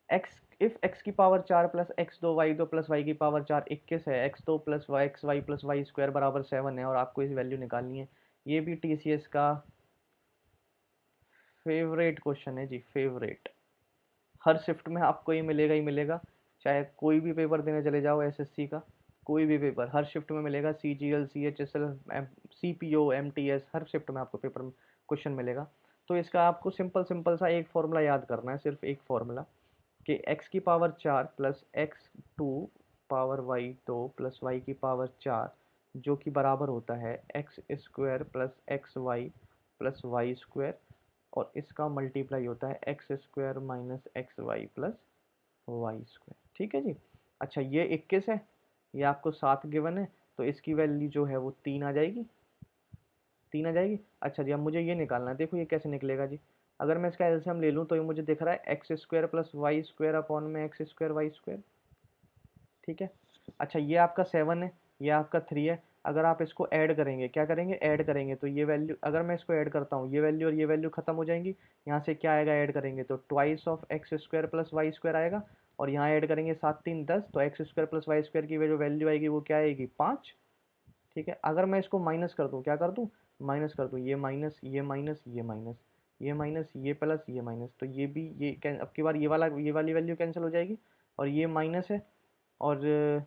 S1: एक्स, इफ एक्स की पावर 4 + x2 y2 + y की पावर 4 21 है, x2 + xy + y स्क्वायर बराबर 7 है, और आपको इस वैल्यू निकालनी है। ये भी टीसीएस का फेवरेट क्वेश्चन है जी, फेवरेट। हर शिफ्ट में आपको ये मिलेगा ही मिलेगा, चाहे कोई भी पेपर देने चले जाओ एसएससी का, कोई भी पेपर हर शिफ्ट में मिलेगा, सीजीएल, सीएचएसएल, सीपीओ, एमटीएस, हर शिफ्ट में आपको पेपर क्वेश्चन मिलेगा। तो इसका आपको सिंपल सिंपल सा एक फॉर्मूला याद करना है, सिर्फ एक फॉर्मूला, कि x की power 4 + x2 power y2 + y की पावर 4, जो कि बराबर होता है x² + xy + y स्क्वायर, और इसका मल्टीप्लाई होता है x² - xy + y स्क्वायर। ठीक है जी। अच्छा, ये 21 है, ये आपको 7 गिवन है, तो इसकी वैल्यू जो है वो 3 आ जाएगी, 3 आ जाएगी। अच्छा जी, अब मुझे ये निकालना है, देखो ये कैसे निकलेगा जी। अगर मैं इसका एलसीएम ले लूँ, तो ये मुझे दिख रहा है x² + y स्क्वायर अपॉन में x² y स्क्वायर। ठीक है, अच्छा ये आपका 7 है, ये आपका 3 है, अगर आप इसको ऐड करेंगे, क्या करेंगे, ऐड करेंगे, तो ये वैल्यू, अगर मैं इसको ऐड करता हूँ, ये वैल्यू और ये वैल्यू खत्म हो जाएंगी, यहाँ से क्या आएगा ऐड करेंगे, तो twice of x² + y square आएगा, और यहाँ ऐड करेंगे 7 3 10, तो x² + y स्क्वायर की जो वैल्यू आएगी वो क्या आएगी, 5। ठीक है, अगर मैं इसको माइनस कर दूँ, क्या कर दूँ, माइनस कर दूँ, ये माइनस, ये माइनस, ये माइनस, ये माइनस, ये प्लस, ये माइनस, तो ये भी, ये अब की बार ये वाली वैल्यू कैंसिल हो जाएगी, और ये माइनस है, और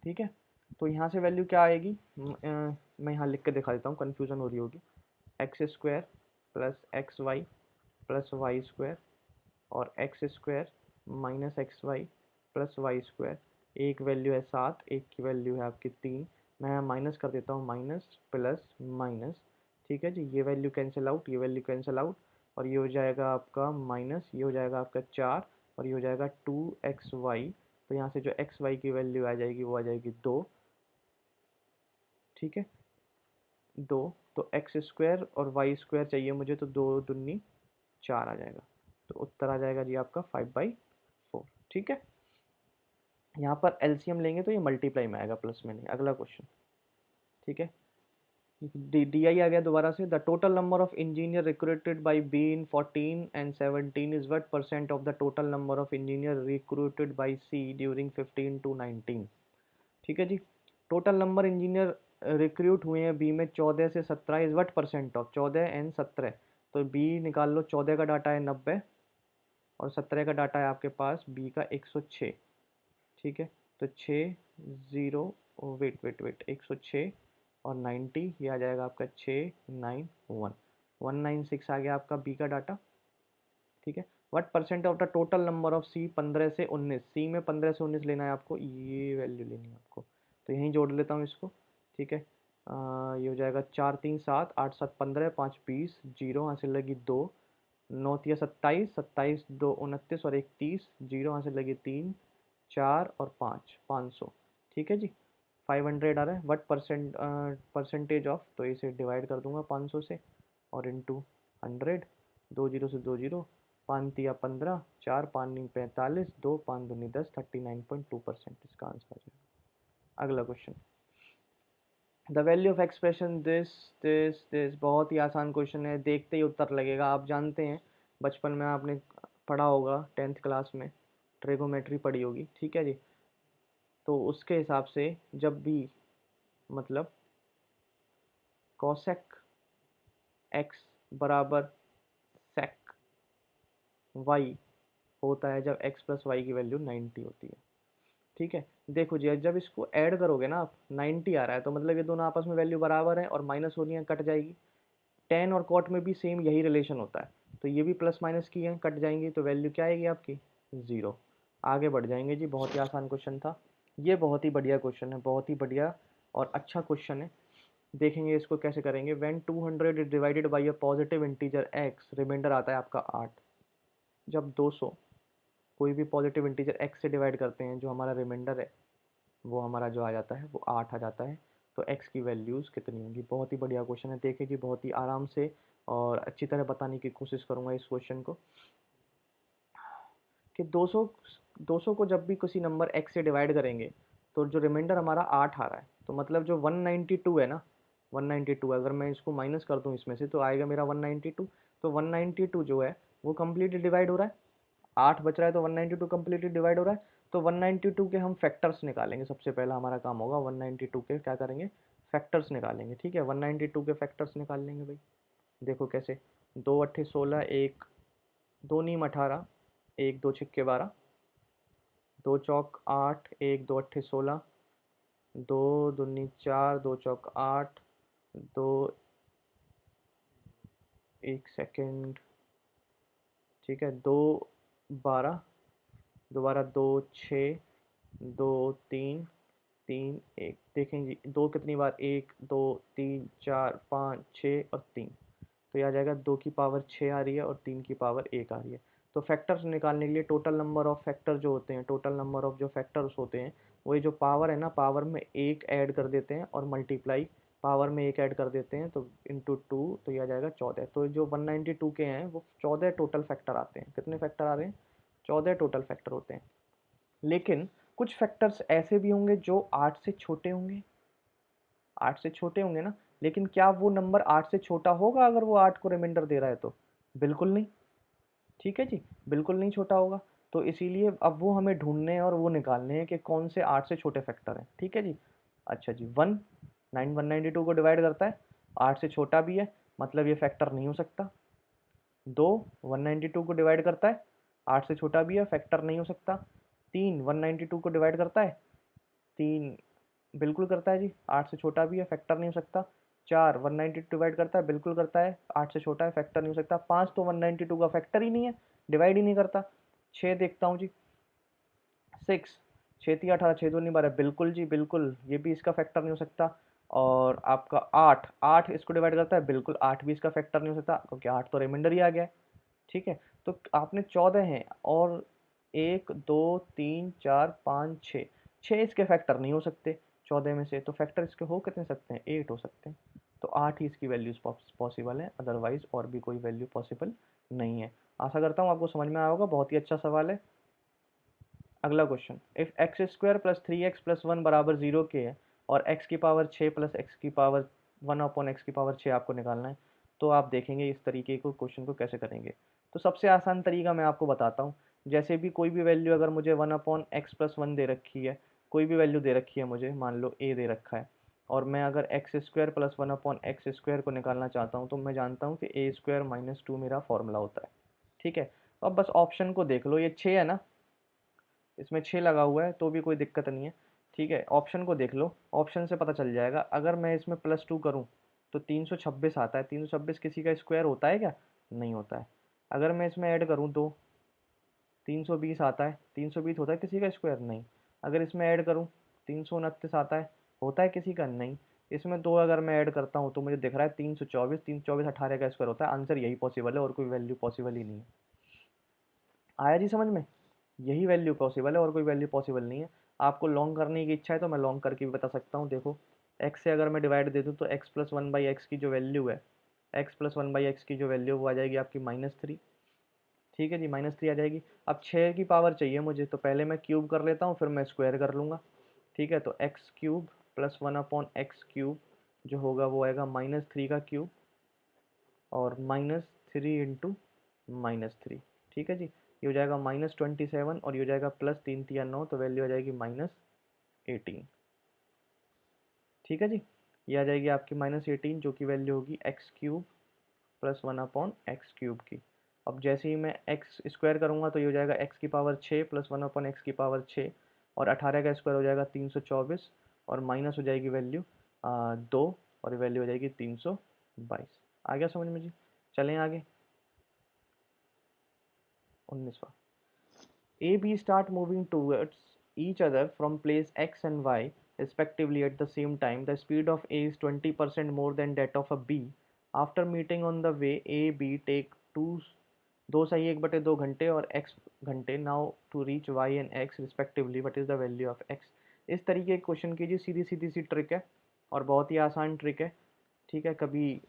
S1: ठीक है, तो यहाँ से वैल्यू क्या आएगी, मैं यहाँ लिख के दिखा देता हूँ, कन्फ्यूज़न हो रही होगी, x² + xy + y स्क्वायर, और x² - xy + y स्क्वायर, एक वैल्यू है 7, एक की वैल्यू है आपकी 3, मैं यहाँ माइनस कर देता हूँ, माइनस प्लस माइनस। ठीक है जी, ये वैल्यू कैंसिल आउट, ये वैल्यू कैंसिल आउट, और ये हो जाएगा आपका माइनस, ये हो जाएगा आपका 4, और ये हो जाएगा 2xy, तो यहाँ से जो xy की वैल्यू आ जाएगी वो आ जाएगी 2। ठीक है, 2, तो x² और y स्क्वायर चाहिए मुझे, तो 2 दूनी 4 आ जाएगा, तो उत्तर आ जाएगा जी आपका 5/4। ठीक है, यहाँ पर एलसीएम लेंगे तो ये मल्टीप्लाई में आएगा, प्लस में नहीं। अगला क्वेश्चन, ठीक है, डी आई आ गया दोबारा से, the total number of engineer recruited by B in 14 and 17 is what % of the total number of engineer recruited by C during 15 to 19। ठीक है जी, टोटल नंबर इंजीनियर रिक्रूट हुए हैं बी में 14 से 17 इज व्हाट % ऑफ 14 एंड 17, तो B निकाल लो, 14 का डाटा है 90, और 17 का डाटा है आपके पास बी का 106। ठीक है, तो 6 0 वेट वेट वेट 106 और 90, ये आ जाएगा आपका 691 196 आ गया आपका बी का डाटा। ठीक है, what percent of the total number of C 15 से 19, सी में 15 से 19 लेना है आपको, ये वैल्यू लेनी है आपको, तो यहीं जोड़ लेता हूँ इसको। ठीक है, ये हो जाएगा 4 3 7 8 7 15 5 20 जीरो यहाँ से लगी 2 9 तिया 27 27 2 29 और 1 30 जीरो यहाँ से लगी 3 4 और 5 500। ठीक है जी, 500 आ रहा है। व्हाट परसेंटेज ऑफ, तो इसे डिवाइड कर दूंगा 500 से और इंटू 100, 2 जीरो से 2 जीरो, 5 तिया 15 4 5 नहीं 45 2 5 दूनी 10 39.2% इसका आंसर आ जाएगा। अगला question, the value of expression this this this, बहुत ही आसान क्वेश्चन है, देखते ही उत्तर लगेगा। आप जानते हैं बचपन में आपने पढ़ा होगा 10th क्लास में, ट्रिगोमेट्री पढ़ी होगी। ठीक है जी, तो उसके हिसाब से जब भी मतलब कॉसेक एक्स बराबर सेक वाई होता है जब x प्लस वाई की वैल्यू 90 होती है। ठीक है, देखो जी जब इसको ऐड करोगे ना आप 90 आ रहा है तो मतलब ये दोनों आपस में वैल्यू बराबर है और माइनस होनी है, कट जाएगी। टेन और कॉट में भी सेम यही रिलेशन होता है, तो ये भी प्लस माइनस की है, कट जाएंगी, तो वैल्यू क्या आएगी आपकी 0। आगे बढ़ जाएंगे जी, बहुत ही आसान क्वेश्चन था ये, बहुत ही बढ़िया क्वेश्चन है, बहुत ही बढ़िया और अच्छा क्वेश्चन है। देखेंगे इसको कैसे करेंगे। When 200 is divided by a positive integer x, remainder आता है आपका 8। जब 200 कोई भी पॉजिटिव इंटीजर x से डिवाइड करते हैं, जो हमारा रिमाइंडर है वो हमारा जो आ जाता है वो 8 आ जाता है, तो x की वैल्यूज़ कितनी होंगी। बहुत ही बढ़िया क्वेश्चन है, देखें जी बहुत ही आराम से और अच्छी तरह बताने की कोशिश करूँगा इस क्वेश्चन को कि 200 को जब भी किसी नंबर x से डिवाइड करेंगे तो जो रिमाइंडर हमारा 8 आ रहा है, तो मतलब जो 192 है ना, 192 अगर मैं इसको माइनस कर दूं इसमें से तो आएगा मेरा 192। तो 192 जो है वो कम्प्लीटली डिवाइड हो रहा है, 8 बच रहा है तो 192 कम्प्लीटली डिवाइड हो रहा है। तो 192 के हम फैक्टर्स निकालेंगे, सबसे पहला हमारा काम होगा 192 के क्या करेंगे, फैक्टर्स निकालेंगे। ठीक है, 192 के फैक्टर्स निकाल लेंगे भाई। देखो कैसे, 2 अट्ठे 16, एक 2 नीम 18, एक 2 छिक्के 12, 2 चौक 8, एक 2 अट्ठे 16, 2 दूनी 4, 2 चौक 8, 2 एक सेकेंड। ठीक है, 2 12, दोबारा 2 6, 2 3 3 1, देखें जी दो कितनी बार, 1 2 3 4 5 6 और 3, तो यह आ जाएगा 2 की पावर 6 आ रही है और 3 की पावर 1 आ रही है। तो फैक्टर्स निकालने के लिए टोटल नंबर ऑफ फैक्टर जो होते हैं, टोटल नंबर ऑफ जो फैक्टर्स होते हैं, वही जो पावर है ना, पावर में एक ऐड कर देते हैं और मल्टीप्लाई पावर में एक ऐड कर देते हैं, तो इंटू 2, तो यह आ जाएगा 14। तो जो 192 के हैं वो 14 टोटल फैक्टर आते हैं। कितने फैक्टर आ रहे हैं, 14 टोटल फैक्टर होते हैं। लेकिन कुछ फैक्टर्स ऐसे भी होंगे जो 8 से छोटे होंगे, 8 से छोटे होंगे ना, लेकिन क्या वो नंबर 8 से छोटा होगा अगर वो 8 को रिमाइंडर दे रहा है तो, बिल्कुल नहीं। ठीक है जी, बिल्कुल नहीं छोटा होगा। तो इसीलिए अब वो हमें ढूंढने हैं और वो निकालने हैं कि कौन से 8 से छोटे फैक्टर हैं। ठीक है जी, अच्छा जी, 192 को डिवाइड करता है, 8 से छोटा भी है, मतलब ये फैक्टर नहीं हो सकता। 2 192 को डिवाइड करता है, 8 से छोटा भी है, फैक्टर नहीं हो सकता। 3 192 को डिवाइड करता है, 3 बिल्कुल करता है जी, 8 से छोटा भी है, फैक्टर नहीं हो सकता। 4 192 डिवाइड करता है, बिल्कुल करता है, 8 से छोटा है, फैक्टर नहीं हो सकता। 5 तो 192 का फैक्टर ही नहीं है, डिवाइड ही नहीं करता। 6 देखता हूँ जी, 6 6 3 18, 6 2 नहीं 12, बिल्कुल जी बिल्कुल, ये भी इसका फैक्टर नहीं हो सकता। और आपका 8 8 इसको डिवाइड करता है, बिल्कुल 8 भी इसका फैक्टर नहीं हो सकता क्योंकि 8 तो रिमाइंडर ही आ गया है। ठीक है, तो आपने 14 हैं और 1 2 3 4 5 6, 6 इसके फैक्टर नहीं हो सकते 14 में से, तो फैक्टर इसके हो कितने सकते हैं, 8 हो सकते हैं। तो 8 ही इसकी वैल्यूज पॉसिबल है, अदरवाइज और भी कोई वैल्यू पॉसिबल नहीं है। आशा करता हूँ आपको समझ में आया होगा, बहुत ही अच्छा सवाल है। अगला question, if x square plus 3x plus 1 बराबर 0 के है और x की पावर 6 प्लस एक्स की पावर 1 अपॉन एक्स की पावर 6 आपको निकालना है, तो आप देखेंगे इस तरीके को क्वेश्चन को कैसे करेंगे। तो सबसे आसान तरीका मैं आपको बताता हूँ। जैसे भी कोई भी वैल्यू अगर मुझे 1 अपॉन एक्स प्लस 1 दे रखी है, कोई भी वैल्यू दे रखी है मुझे, मान लो a दे रखा है, और मैं अगर x square plus 1 upon x square को निकालना चाहता हूँ, तो मैं जानता हूँ कि a स्क्वायर माइनस 2 मेरा फॉर्मूला होता है। ठीक है, तो अब बस ऑप्शन को देख लो, ये 6 है ना, इसमें 6 लगा हुआ है तो भी कोई दिक्कत नहीं है, ठीक है। ऑप्शन को देख लो, ऑप्शन से पता चल जाएगा। अगर मैं इसमें +2 करूँ तो 326 आता है। 326 किसी का स्क्वायर होता है क्या? नहीं होता है। अगर मैं इसमें ऐड करूँ तो 320 आता है। 320 होता है किसी का स्क्वायर? नहीं। अगर इसमें ऐड करूँ 329 आता है, होता है किसी का? नहीं। इसमें 2 अगर मैं ऐड करता हूँ तो मुझे दिख रहा है 324। 324 18 का स्क्वायर होता है। आंसर यही पॉसिबल है, और कोई वैल्यू पॉसिबल ही नहीं है। आया जी समझ में? यही वैल्यू पॉसिबल है, और कोई वैल्यू पॉसिबल नहीं है। आपको लॉन्ग करने की इच्छा है तो मैं लॉन्ग करके भी बता सकता हूँ। देखो, x से अगर मैं डिवाइड दे दूँ तो x plus one by x की जो वैल्यू है, x plus one by x की जो वैल्यू वो आ जाएगी आपकी -3। ठीक है जी, -3 आ जाएगी। अब 6 की पावर चाहिए मुझे, तो पहले मैं क्यूब कर लेता हूँ, फिर मैं स्क्वायर कर लूँगा। ठीक है, तो एक्स क्यूब प्लस 1/x³ जो होगा वो आएगा -3 का क्यूब, और -3 इंटू -3। ठीक है जी, ये हो जाएगा -27, और ये हो जाएगा +3 × 9, तो वैल्यू आ जाएगी -18। ठीक है जी, ये आ जाएगी आपकी -18, जो कि वैल्यू होगी x³ प्लस 1/x³ की। अब जैसे ही मैं एक्स स्क्वायर करूँगा तो ये हो जाएगा x की पावर 6 प्लस 1/x की पावर 6, और 18 का स्क्वायर हो जाएगा 324, और माइनस हो जाएगी वैल्यू 2, और वैल्यू हो जाएगी 322। आ गया समझ में जी? चलें आगे। 19वां, A, B start moving towards each other from place X and Y respectively at the same time. The speed of A is 20% more than that of a B. After meeting on the way, A, B take 2 सही 1/2 घंटे और x घंटे now to reach y and x respectively. What is the value of x? इस तरीके के question की जी सीधी सीधी सी trick है, और बहुत ही आसान ट्रिक है। ठीक है, कभी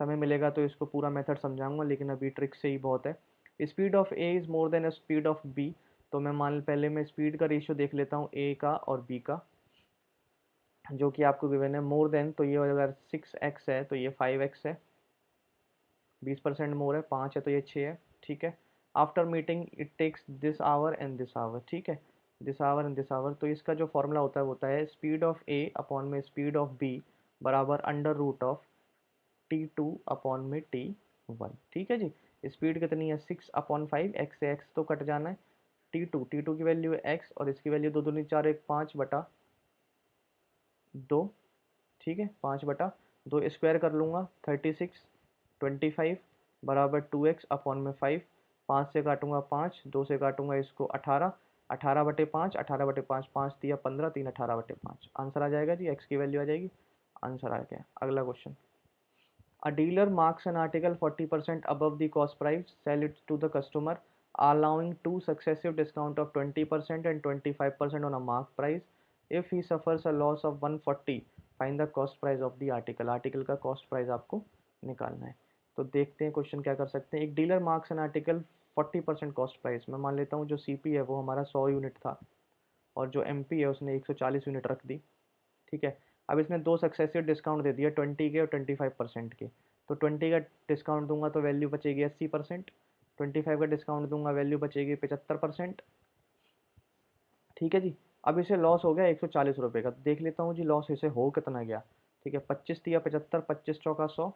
S1: समय मिलेगा तो इसको पूरा मेथड समझाऊंगा, लेकिन अभी ट्रिक से ही बहुत है। Speed of A is more than speed of B, तो मैं पहले मैं स्पीड का रेशियो देख लेता हूँ ए का और बी का, जो कि आपको गिवन है। मोर देन, तो ये अगर 6x है तो ये 5x है, 20% मोर है। 5 है तो ये 6 है। ठीक है, after meeting it takes this hour and this hour. ठीक है, this hour and this hour, तो इसका जो फॉर्मूला होता है वो होता है स्पीड ऑफ ए अपॉन में स्पीड ऑफ बी बराबर √ऑफ T2/T1। ठीक है जी, स्पीड कितनी है? 6/5, एक्स से एक्स तो कट जाना है। T2 की वैल्यू है एक्स, और इसकी वैल्यू 2 दूनी 4 1 5/2। ठीक है, 5/2 स्क्वायर कर लूँगा 36, 25 बराबर 2x/5। 5 से काटूंगा 5, 2 से काटूंगा इसको 18, 18/5, 18/5, 5 दिया 15, 3 18/5। आंसर आ जाएगा जी, एक्स की वैल्यू आ जाएगी। आंसर आ गया। अगला question, a dealer marks an article 40% above the cost price, sell it to the customer, allowing two successive discount of 20% and 25% on a marked price. If he suffers a loss of 140, find the cost price of the article. Article का cost price आपको निकालना है। तो देखते हैं question क्या कर सकते हैं। एक dealer marks an article 40% cost price में, मान लेता हूँ जो सीपी है वो हमारा 100 यूनिट था, और जो एमपी है उसने 140 यूनिट रख दी। ठीक है, अब इसने 2 सक्सेसिव डिस्काउंट दे दिया, 20 के और 25% के। तो 20 का डिस्काउंट दूंगा तो वैल्यू बचेगी 80%, 25 का डिस्काउंट दूंगा वैल्यू बचेगी 75%। ठीक है जी, अब इसे लॉस हो गया 140 रुपये का। देख लेता हूँ जी लॉस इसे हो कितना गया। ठीक है, 25 दिया 75, 25 चौका 100,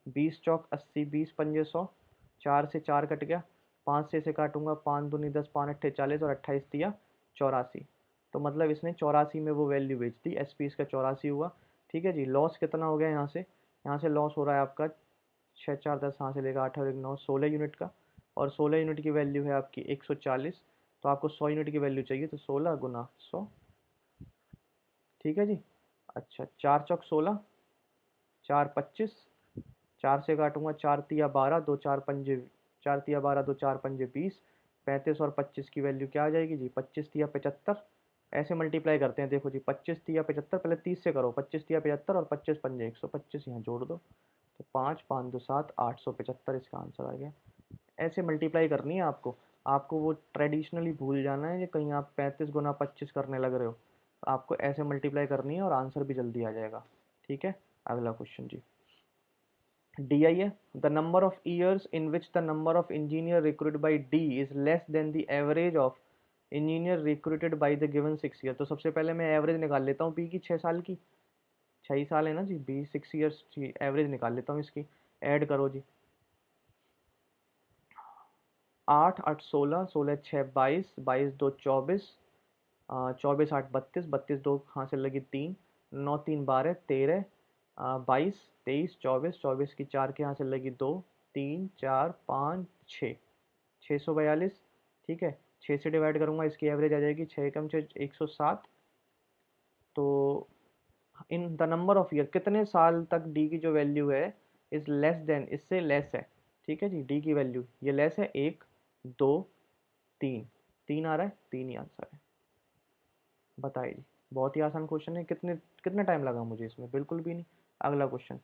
S1: 20 चौक 80, 20 पंजे 100, 4 से 4 कट गया, 5 से इसे काटूंगा, 5 दूनी 10, 5 अट्ठे 40, और 28 दिया 84। तो मतलब इसने 84 में वो वैल्यू बेच दी, एसपी इसका 84 हुआ। ठीक है जी, लॉस कितना हो गया यहाँ से लॉस हो रहा है आपका 6 4 10, यहाँ से लेकर 8 और 1 9, 16 यूनिट का, और 16 यूनिट की वैल्यू है आपकी 140। तो आपको 100 यूनिट की वैल्यू चाहिए, तो 16 गुना 100। ठीक है जी, अच्छा 4 चौक 16, 4 25, 4 से काटूंगा, 4 तिया 12, 2 4 पंजे, 4 तिया 12, 2 4 पंजे 20, 35 और 25 की वैल्यू क्या आ जाएगी जी? 25 तिया 75। ऐसे मल्टीप्लाई करते हैं, देखो जी 25 तिया 75, पहले 30 से करो, 25 तिया 75 और 25 पंजे 125, यहाँ जोड़ दो, तो 5 5 2 7, 875 इसका आंसर आ गया। ऐसे मल्टीप्लाई करनी है आपको। आपको वो ट्रेडिशनली भूल जाना है कि कहीं आप 35 गुना 25 करने लग रहे हो। आपको ऐसे मल्टीप्लाई करनी है और आंसर भी जल्दी आ जाएगा। ठीक है, अगला क्वेश्चन जी, डी आई है। The number of years in which the number of engineer recruited by D is less than the average of engineer recruited by the given 6 year. तो सबसे पहले मैं एवरेज निकाल लेता हूँ बी की, 6 साल की, 6 ही साल है ना जी, बी 6 ईयर्स की एवरेज निकाल लेता हूँ इसकी। ऐड करो जी, 8 8 16, 16 6 22, 22 2 24, 24 8 32, 32 2 कहाँ से लगी 3, 9 3 12 13, 22 23 24, 24 की 4 के यहाँ से लगी 2, 3 4 5 6, 642। ठीक है, 6 से डिवाइड करूंगा, इसकी एवरेज आ जाएगी 6 कम 6 107। तो in the number of year, कितने साल तक डी की जो वैल्यू है इज लेस देन, इससे लेस है। ठीक है जी, डी की वैल्यू ये लेस है, 1 2 3, 3 आ रहा है, 3 ही आंसर है। बताइए जी, बहुत ही आसान क्वेश्चन है। कितने कितना टाइम लगा मुझे इसमें, बिल्कुल भी नहीं। अगला question,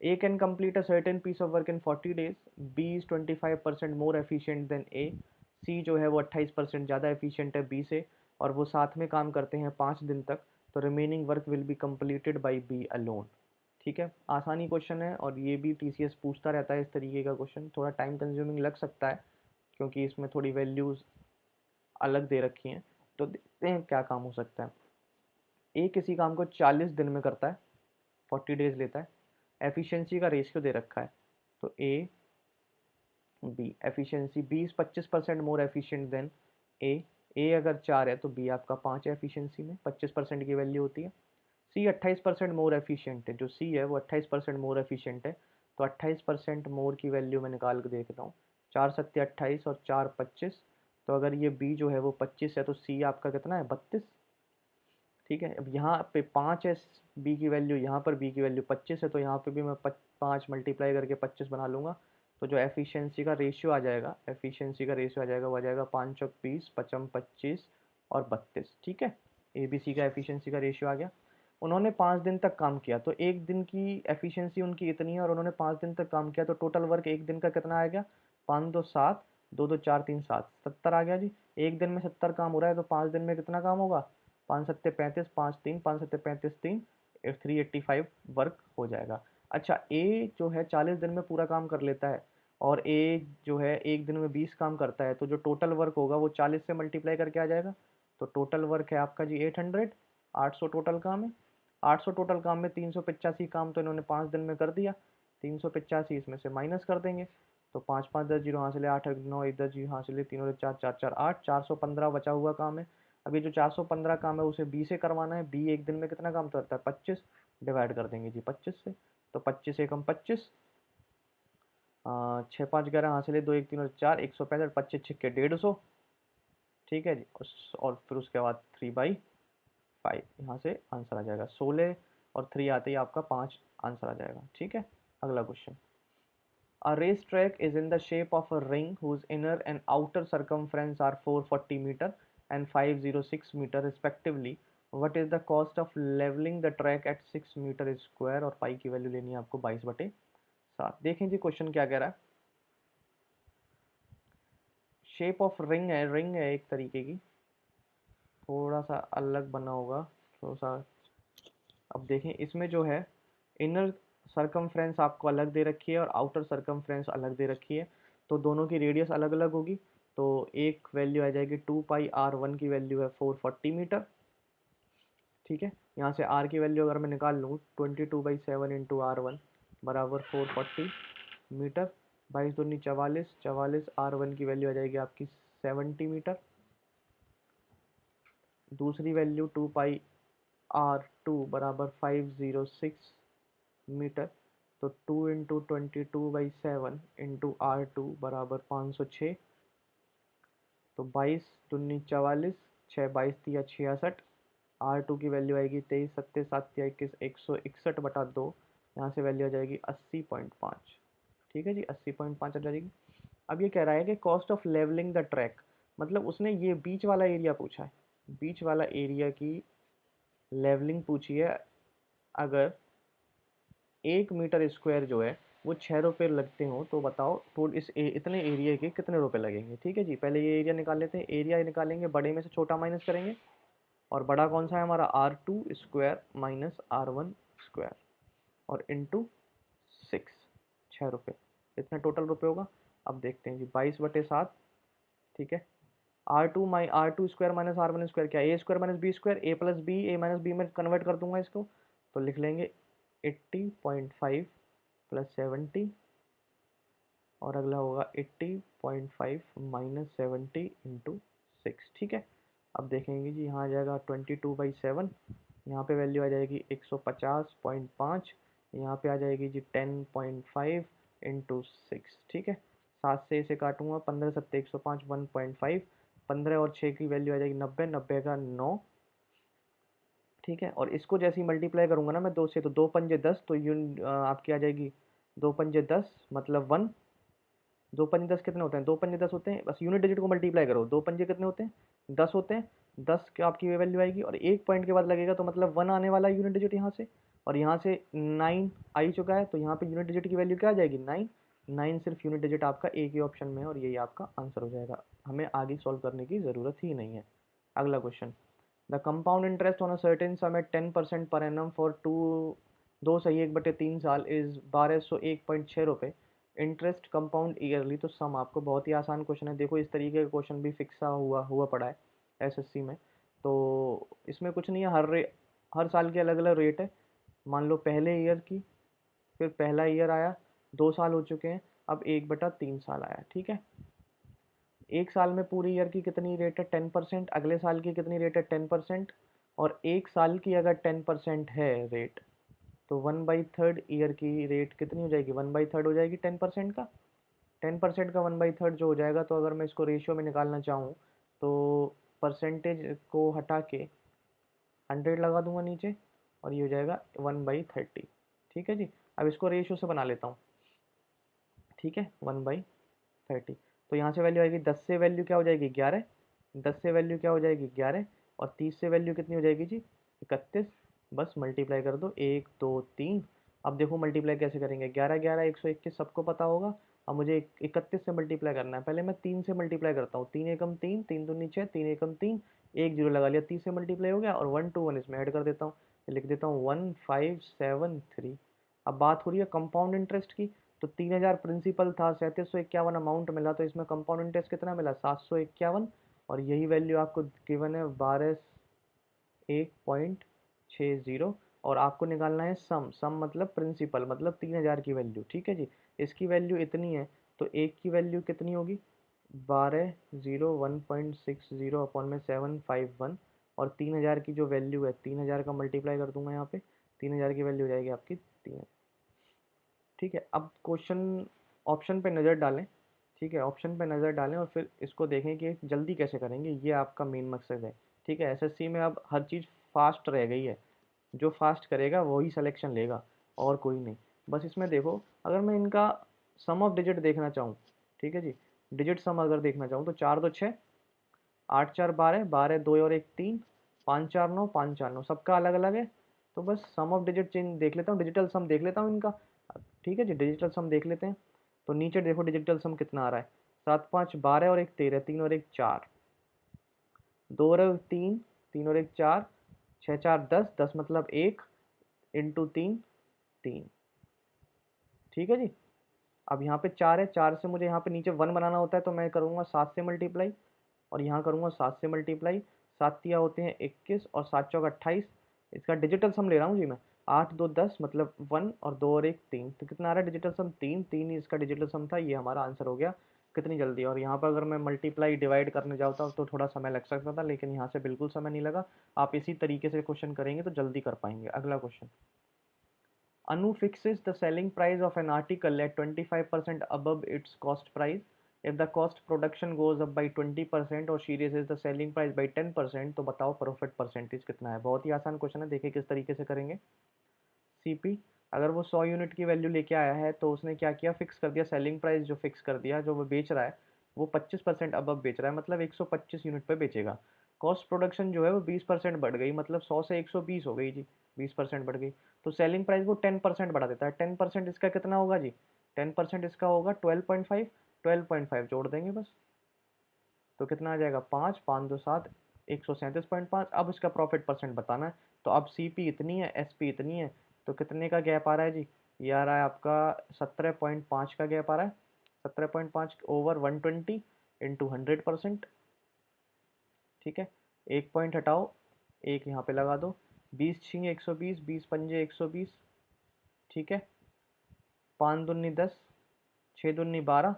S1: A can complete a certain piece of work in 40 days, B is 25% more efficient than A, C जो है वो 28% ज़्यादा एफिशिएंट है बी से, और वो साथ में काम करते हैं 5 दिन तक, तो remaining work will be completed by B alone. ठीक है, आसानी क्वेश्चन है, और ये भी टीसीएस पूछता रहता है इस तरीके का क्वेश्चन। थोड़ा टाइम कंज्यूमिंग लग सकता है क्योंकि इसमें थोड़ी वैल्यूज़ अलग दे रखी हैं। तो देखते हैं क्या काम हो सकता है। ए किसी काम को 40 दिन में करता है, 40 डेज लेता है, एफिशिएंसी का रेशियो दे रखा है, तो A B efficiency, B is 25% more efficient than A अगर 4 है तो बी आपका 5 है एफिशिएंसी में, 25% की वैल्यू होती है। सी 28% मोर एफिशिएंट है, जो सी है वो 28% मोर एफिशिएंट है, तो 28% मोर की वैल्यू मैं निकाल के देखता हूँ। 4 सत्ते 28 और 4 25, तो अगर ये बी जो है वो 25 है तो सी आपका कितना है 32। ठीक है, अब यहाँ पे 5 है बी की वैल्यू, यहाँ पर बी की वैल्यू 25 है, तो यहाँ पे भी मैं 5 मल्टीप्लाई करके 25 बना लूँगा। तो जो एफिशिएंसी का रेशियो आ जाएगा, एफिशिएंसी का रेशियो आ जाएगा, वो आ जाएगा 5 चौक 20, 55 25 और 32। ठीक है, ए बी सी का एफिशिएंसी का रेशियो आ गया। उन्होंने 5 दिन तक काम किया, तो एक दिन की एफिशिएंसी उनकी इतनी है और उन्होंने 5 दिन तक काम किया, तो टोटल वर्क एक दिन का कितना आ गया, 5 2 7, 2 2 4 3 7, 70 आ गया जी। एक दिन में 70 काम हो रहा है, तो 5 दिन में कितना काम होगा, 5 सत्ते 35, 5 3, 5 सत्ते 35 3, 385 वर्क हो जाएगा। अच्छा, ए जो है 40 दिन में पूरा काम कर लेता है, और ए जो है एक दिन में 20 काम करता है, तो जो टोटल वर्क होगा वो 40 से मल्टीप्लाई करके आ जाएगा। तो टोटल वर्क है आपका जी 800, 800 टोटल काम है। 800 टोटल काम में 385 काम तो इन्होंने 5 दिन में कर दिया, 385 इसमें से माइनस कर देंगे, तो 5 5 10 जीरो हासिल है, 8 9 1 10 जीरो हासिल है, 3 और 4 4 4 8, 415 बचा हुआ काम है। अभी जो 415 काम है उसे बी से करवाना है। बी एक दिन में कितना काम करता है 25, डिवाइड कर देंगे जी 25 से, तो 25 एकम 25, 6 5 11 हासिल है, 2 1 3 और 4, 165, 25 छिक्के 150। ठीक है जी, और फिर उसके बाद 3/5, यहाँ से आंसर आ जाएगा 16, और 3 आते ही आपका 5 आंसर आ जाएगा। ठीक है, अगला question, a racetrack is in the shape of a ring whose inner and outer circumference are 440 meter and 506 meter respectively. What is the cost of leveling the track at 6 meter square, और पाई की value लेनी है आपको 22/7। देखें जी question क्या कह रहा है। शेप ऑफ रिंग है, रिंग है एक तरीके की, थोड़ा सा अलग बना होगा थोड़ा सा। अब देखें इसमें जो है इनर सरकमफ्रेंस आपको अलग दे रखी है और आउटर सरकमफ्रेंस अलग दे रखी है, तो दोनों की रेडियस अलग अलग होगी। तो एक वैल्यू आ जाएगी 2πr1 की वैल्यू है 440 मीटर। ठीक है, यहाँ से r की वैल्यू अगर मैं निकाल लूँ 22/7 इंटू r1 बराबर 440 मीटर, 22 दूनी 44, 44, r1 की वैल्यू आ जाएगी आपकी 70 मीटर। दूसरी वैल्यू 2πr2 बराबर 506 मीटर, तो 2 × 22/7 इंटू r2 बराबर 506, तो 22 दूनी 44, 6 22 तिया 66, R2 की वैल्यू आएगी 23 सत्ते 7 तिया 21, 161/2, यहाँ से वैल्यू आ जाएगी 80.5। ठीक है जी, 80.5 आ जाएगी। अब ये कह रहा है कि cost of levelling the track, मतलब उसने ये बीच वाला एरिया पूछा है, बीच वाला एरिया की लेवलिंग पूछी है। अगर 1 मीटर स्क्वायर जो है वो 6 रुपये लगते हो, तो बताओ इतने एरिया के कितने रुपए लगेंगे। ठीक है जी, पहले ये एरिया निकाल लेते हैं। एरिया निकालेंगे, बड़े में से छोटा माइनस करेंगे, और बड़ा कौन सा है हमारा r2 square minus r1 square, और इंटू 6, 6 रुपये, इतने टोटल रुपये होगा। अब देखते हैं जी 22/7। ठीक है, R2 square minus r1 square क्या है, ए square minus B square, A plus B, A minus B में कन्वर्ट कर दूंगा इसको, तो लिख लेंगे 80.5 + 70, और अगला होगा 80.5 माइनस 70 इंटू 6। ठीक है, अब देखेंगे जी, यहाँ आ जाएगा 22/7, यहाँ पे वैल्यू आ जाएगी 150.5, यहाँ पे आ जाएगी जी 10.5 इंटू 6। ठीक है, 7 से इसे काटूंगा, 15 सत्ते 105, 1.5, 15 और 6 की वैल्यू आ जाएगी 90, 90 का 9। ठीक है, और इसको जैसे ही मल्टीप्लाई करूंगा ना मैं 2 से, तो 2 पंजे 10, तो आपकी आ जाएगी 2 पंजे 10 मतलब 1। 2 पंजे 10 कितने होते हैं? 2 पंजे 10 होते हैं, बस यूनिट डिजिट को मल्टीप्लाई करो। 2 पंजे कितने होते हैं? 10 होते हैं। 10 की आपकी ये वैल्यू आएगी, और एक पॉइंट के बाद लगेगा, तो मतलब 1 आने वाला है यूनिट डिजिट यहाँ से, और यहाँ से 9 आ ही चुका है, तो यहाँ पे यूनिट डिजिट की वैल्यू क्या आ जाएगी? 9। 9 सिर्फ यूनिट डिजिट आपका एक ही ऑप्शन में है, और यही आपका आंसर हो जाएगा। हमें आगे सॉल्व करने की ज़रूरत ही नहीं है। अगला question, the compound interest on a certain sum at 10% per annum for 2/3 साल इज 1201.6 रुपये। इंटरेस्ट कंपाउंड ईयरली, तो सम आपको बहुत ही आसान क्वेश्चन है। देखो, इस तरीके का क्वेश्चन भी फिक्सा हुआ पड़ा है एसएससी में। तो इसमें कुछ नहीं है, हर साल की अलग अलग रेट है। मान लो पहले ईयर की, फिर पहला ईयर आया, 2 साल हो चुके हैं, अब 1/3 साल आया। ठीक है, एक साल में पूरी ईयर की कितनी रेट है? 10%। अगले साल की कितनी रेट है? 10%। और एक साल की अगर 10% है रेट, तो 1/3 ईयर की रेट कितनी हो जाएगी? 1/3 हो जाएगी 10% का। 10% का 1/3 जो हो जाएगा, तो अगर मैं इसको रेशियो में निकालना चाहूँ, तो परसेंटेज को हटा के 100 लगा दूंगा नीचे, और ये हो जाएगा 1/30। ठीक है जी, अब इसको रेशियो से बना लेता हूँ। ठीक है, 1/30, तो यहाँ से वैल्यू आएगी 10 से वैल्यू क्या हो जाएगी? 11। 10 से वैल्यू क्या हो जाएगी? 11। और 30 से वैल्यू कितनी हो जाएगी जी? 31। बस मल्टीप्लाई कर दो, 1 2 3। अब देखो मल्टीप्लाई कैसे करेंगे? 11 11 121 सबको पता होगा। अब मुझे 31 से मल्टीप्लाई करना है। पहले मैं 3 से मल्टीप्लाई करता हूँ। 3 एकम 3, 3 दूनी 6, 3 एकम 3, एक जीरो लगा लिया, 30 से मल्टीप्लाई हो गया, और 1 2 1 इसमें ऐड कर देता हूँ। लिख देता हूँ 1573। अब बात हो रही है कंपाउंड इंटरेस्ट की, तो 3000 प्रिंसिपल था, 3751 अमाउंट मिला, तो इसमें कंपाउंड इंटरेस्ट कितना मिला? 751। और यही वैल्यू आपको गिवन है 121.60। और आपको निकालना है सम। सम मतलब प्रिंसिपल, मतलब 3000 की वैल्यू। ठीक है जी, इसकी वैल्यू इतनी है, तो एक की वैल्यू कितनी होगी? 1201.60 अपॉन में 751। और 3000 की जो वैल्यू है, 3000 का मल्टीप्लाई कर दूंगा यहाँ पे, 3000 की वैल्यू हो जाएगी आपकी 3। ठीक है, अब क्वेश्चन ऑप्शन पे नज़र डालें। ठीक है, ऑप्शन पे नज़र डालें और फिर इसको देखें कि जल्दी कैसे करेंगे, ये आपका मेन मकसद है। ठीक है, एसएससी में अब हर चीज़ फास्ट रह गई है, जो फास्ट करेगा वही सिलेक्शन लेगा, और कोई नहीं। बस इसमें देखो, अगर मैं इनका सम ऑफ डिजिट देखना चाहूँ, ठीक है जी, डिजिट सम अगर देखना चाहूँ, तो 4 2 6, 8 4 12, 12 2 और 1 3, 5 4 9, 5 4 9, सबका अलग अलग है। तो बस सम ऑफ डिजिट चेंज देख लेता हूँ, डिजिटल सम देख लेता हूँ इनका। ठीक है जी, डिजिटल सम देख लेते हैं। तो नीचे देखो डिजिटल सम कितना आ रहा है? 7 5 12 और 1 13, 3 और 1 4, 2 और 1 3, 3 और 1 4, 6 4 10, 10 मतलब 1 इंटू 3 3। ठीक है जी, अब यहाँ पे 4 है, 4 से मुझे यहाँ पे नीचे 1 बनाना होता है, तो मैं करूँगा 7 से मल्टीप्लाई, और यहाँ करूँगा 7 से मल्टीप्लाई। 7 तिया होते हैं 21, और 7 चौक 28। इसका डिजिटल सम ले रहा हूँ जी मैं। 8 2 10 मतलब 1, और 2 और 1 3, तो कितना आ रहा है डिजिटल सम? 3 3 ही इसका डिजिटल सम था। ये हमारा आंसर हो गया। कितनी जल्दी! और यहाँ पर अगर मैं मल्टीप्लाई डिवाइड करने जाता तो थोड़ा समय लग सकता था, लेकिन यहाँ से बिल्कुल समय नहीं लगा। आप इसी तरीके से क्वेश्चन करेंगे तो जल्दी कर पाएंगे। अगला question, Anu fixes the selling price of an article at 25% above its cost price. If the cost production goes up by 20% और she raises the selling price by 10%, तो बताओ प्रॉफिट परसेंटेज कितना है? बहुत ही आसान क्वेश्चन है, देखिए किस तरीके से करेंगे। सीपी, अगर वो 100 यूनिट की वैल्यू लेके आया है, तो उसने क्या किया? फिक्स कर दिया सेलिंग प्राइस, जो फिक्स कर दिया, जो वो बेच रहा है वो 25% अबव बेच रहा है, मतलब 125 यूनिट पे बेचेगा। कॉस्ट प्रोडक्शन जो है वो 20% बढ़ गई, मतलब 100 से 120 हो गई जी, 20% बढ़ गई। तो सेलिंग प्राइस वो 10% बढ़ा देता है। 10% इसका कितना होगा जी? 10% इसका होगा 12.5। 12.5 जोड़ देंगे बस, तो कितना आ जाएगा? 5 5 2 7, 137.5। अब इसका प्रॉफिट परसेंट बताना है। तो अब सीपी इतनी है, एसपी इतनी है, तो कितने का गैप आ रहा है जी? ये आ रहा है आपका 17.5 का गैप आ रहा है। 17.5 ओवर 120 इंटू 100%। ठीक है, एक पॉइंट हटाओ, एक यहाँ पे लगा दो। 20 छिंगे 120, 20 पंजे 120। ठीक है, 5 दूनी 10, 6 दूनी 12,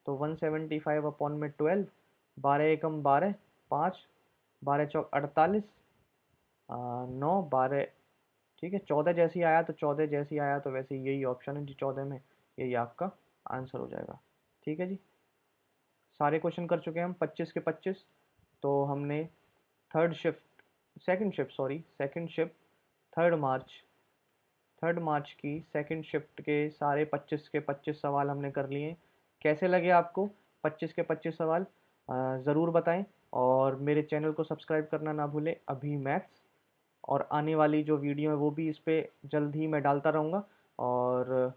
S1: तो 175 अपॉन में 12, 12 एकम 12, 5, 12 चौक 48, 9, 12, ठीक है। 14 जैसे ही आया तो 14 जैसे ही आया तो वैसे यही ऑप्शन है जी 14 में, यही आपका आंसर हो जाएगा। ठीक है जी, सारे क्वेश्चन कर चुके हैं हम 25 के 25। तो हमने सेकंड शिफ्ट 3rd मार्च 3rd मार्च की सेकंड शिफ्ट के सारे 25 के 25 सवाल हमने कर लिए। कैसे लगे आपको 25 के 25 सवाल? ज़रूर बताएं और मेरे चैनल को सब्सक्राइब करना ना भूलें, अभी मैथ्स। और आने वाली जो वीडियो है वो भी इस पे जल्द ही मैं डालता रहूँगा। और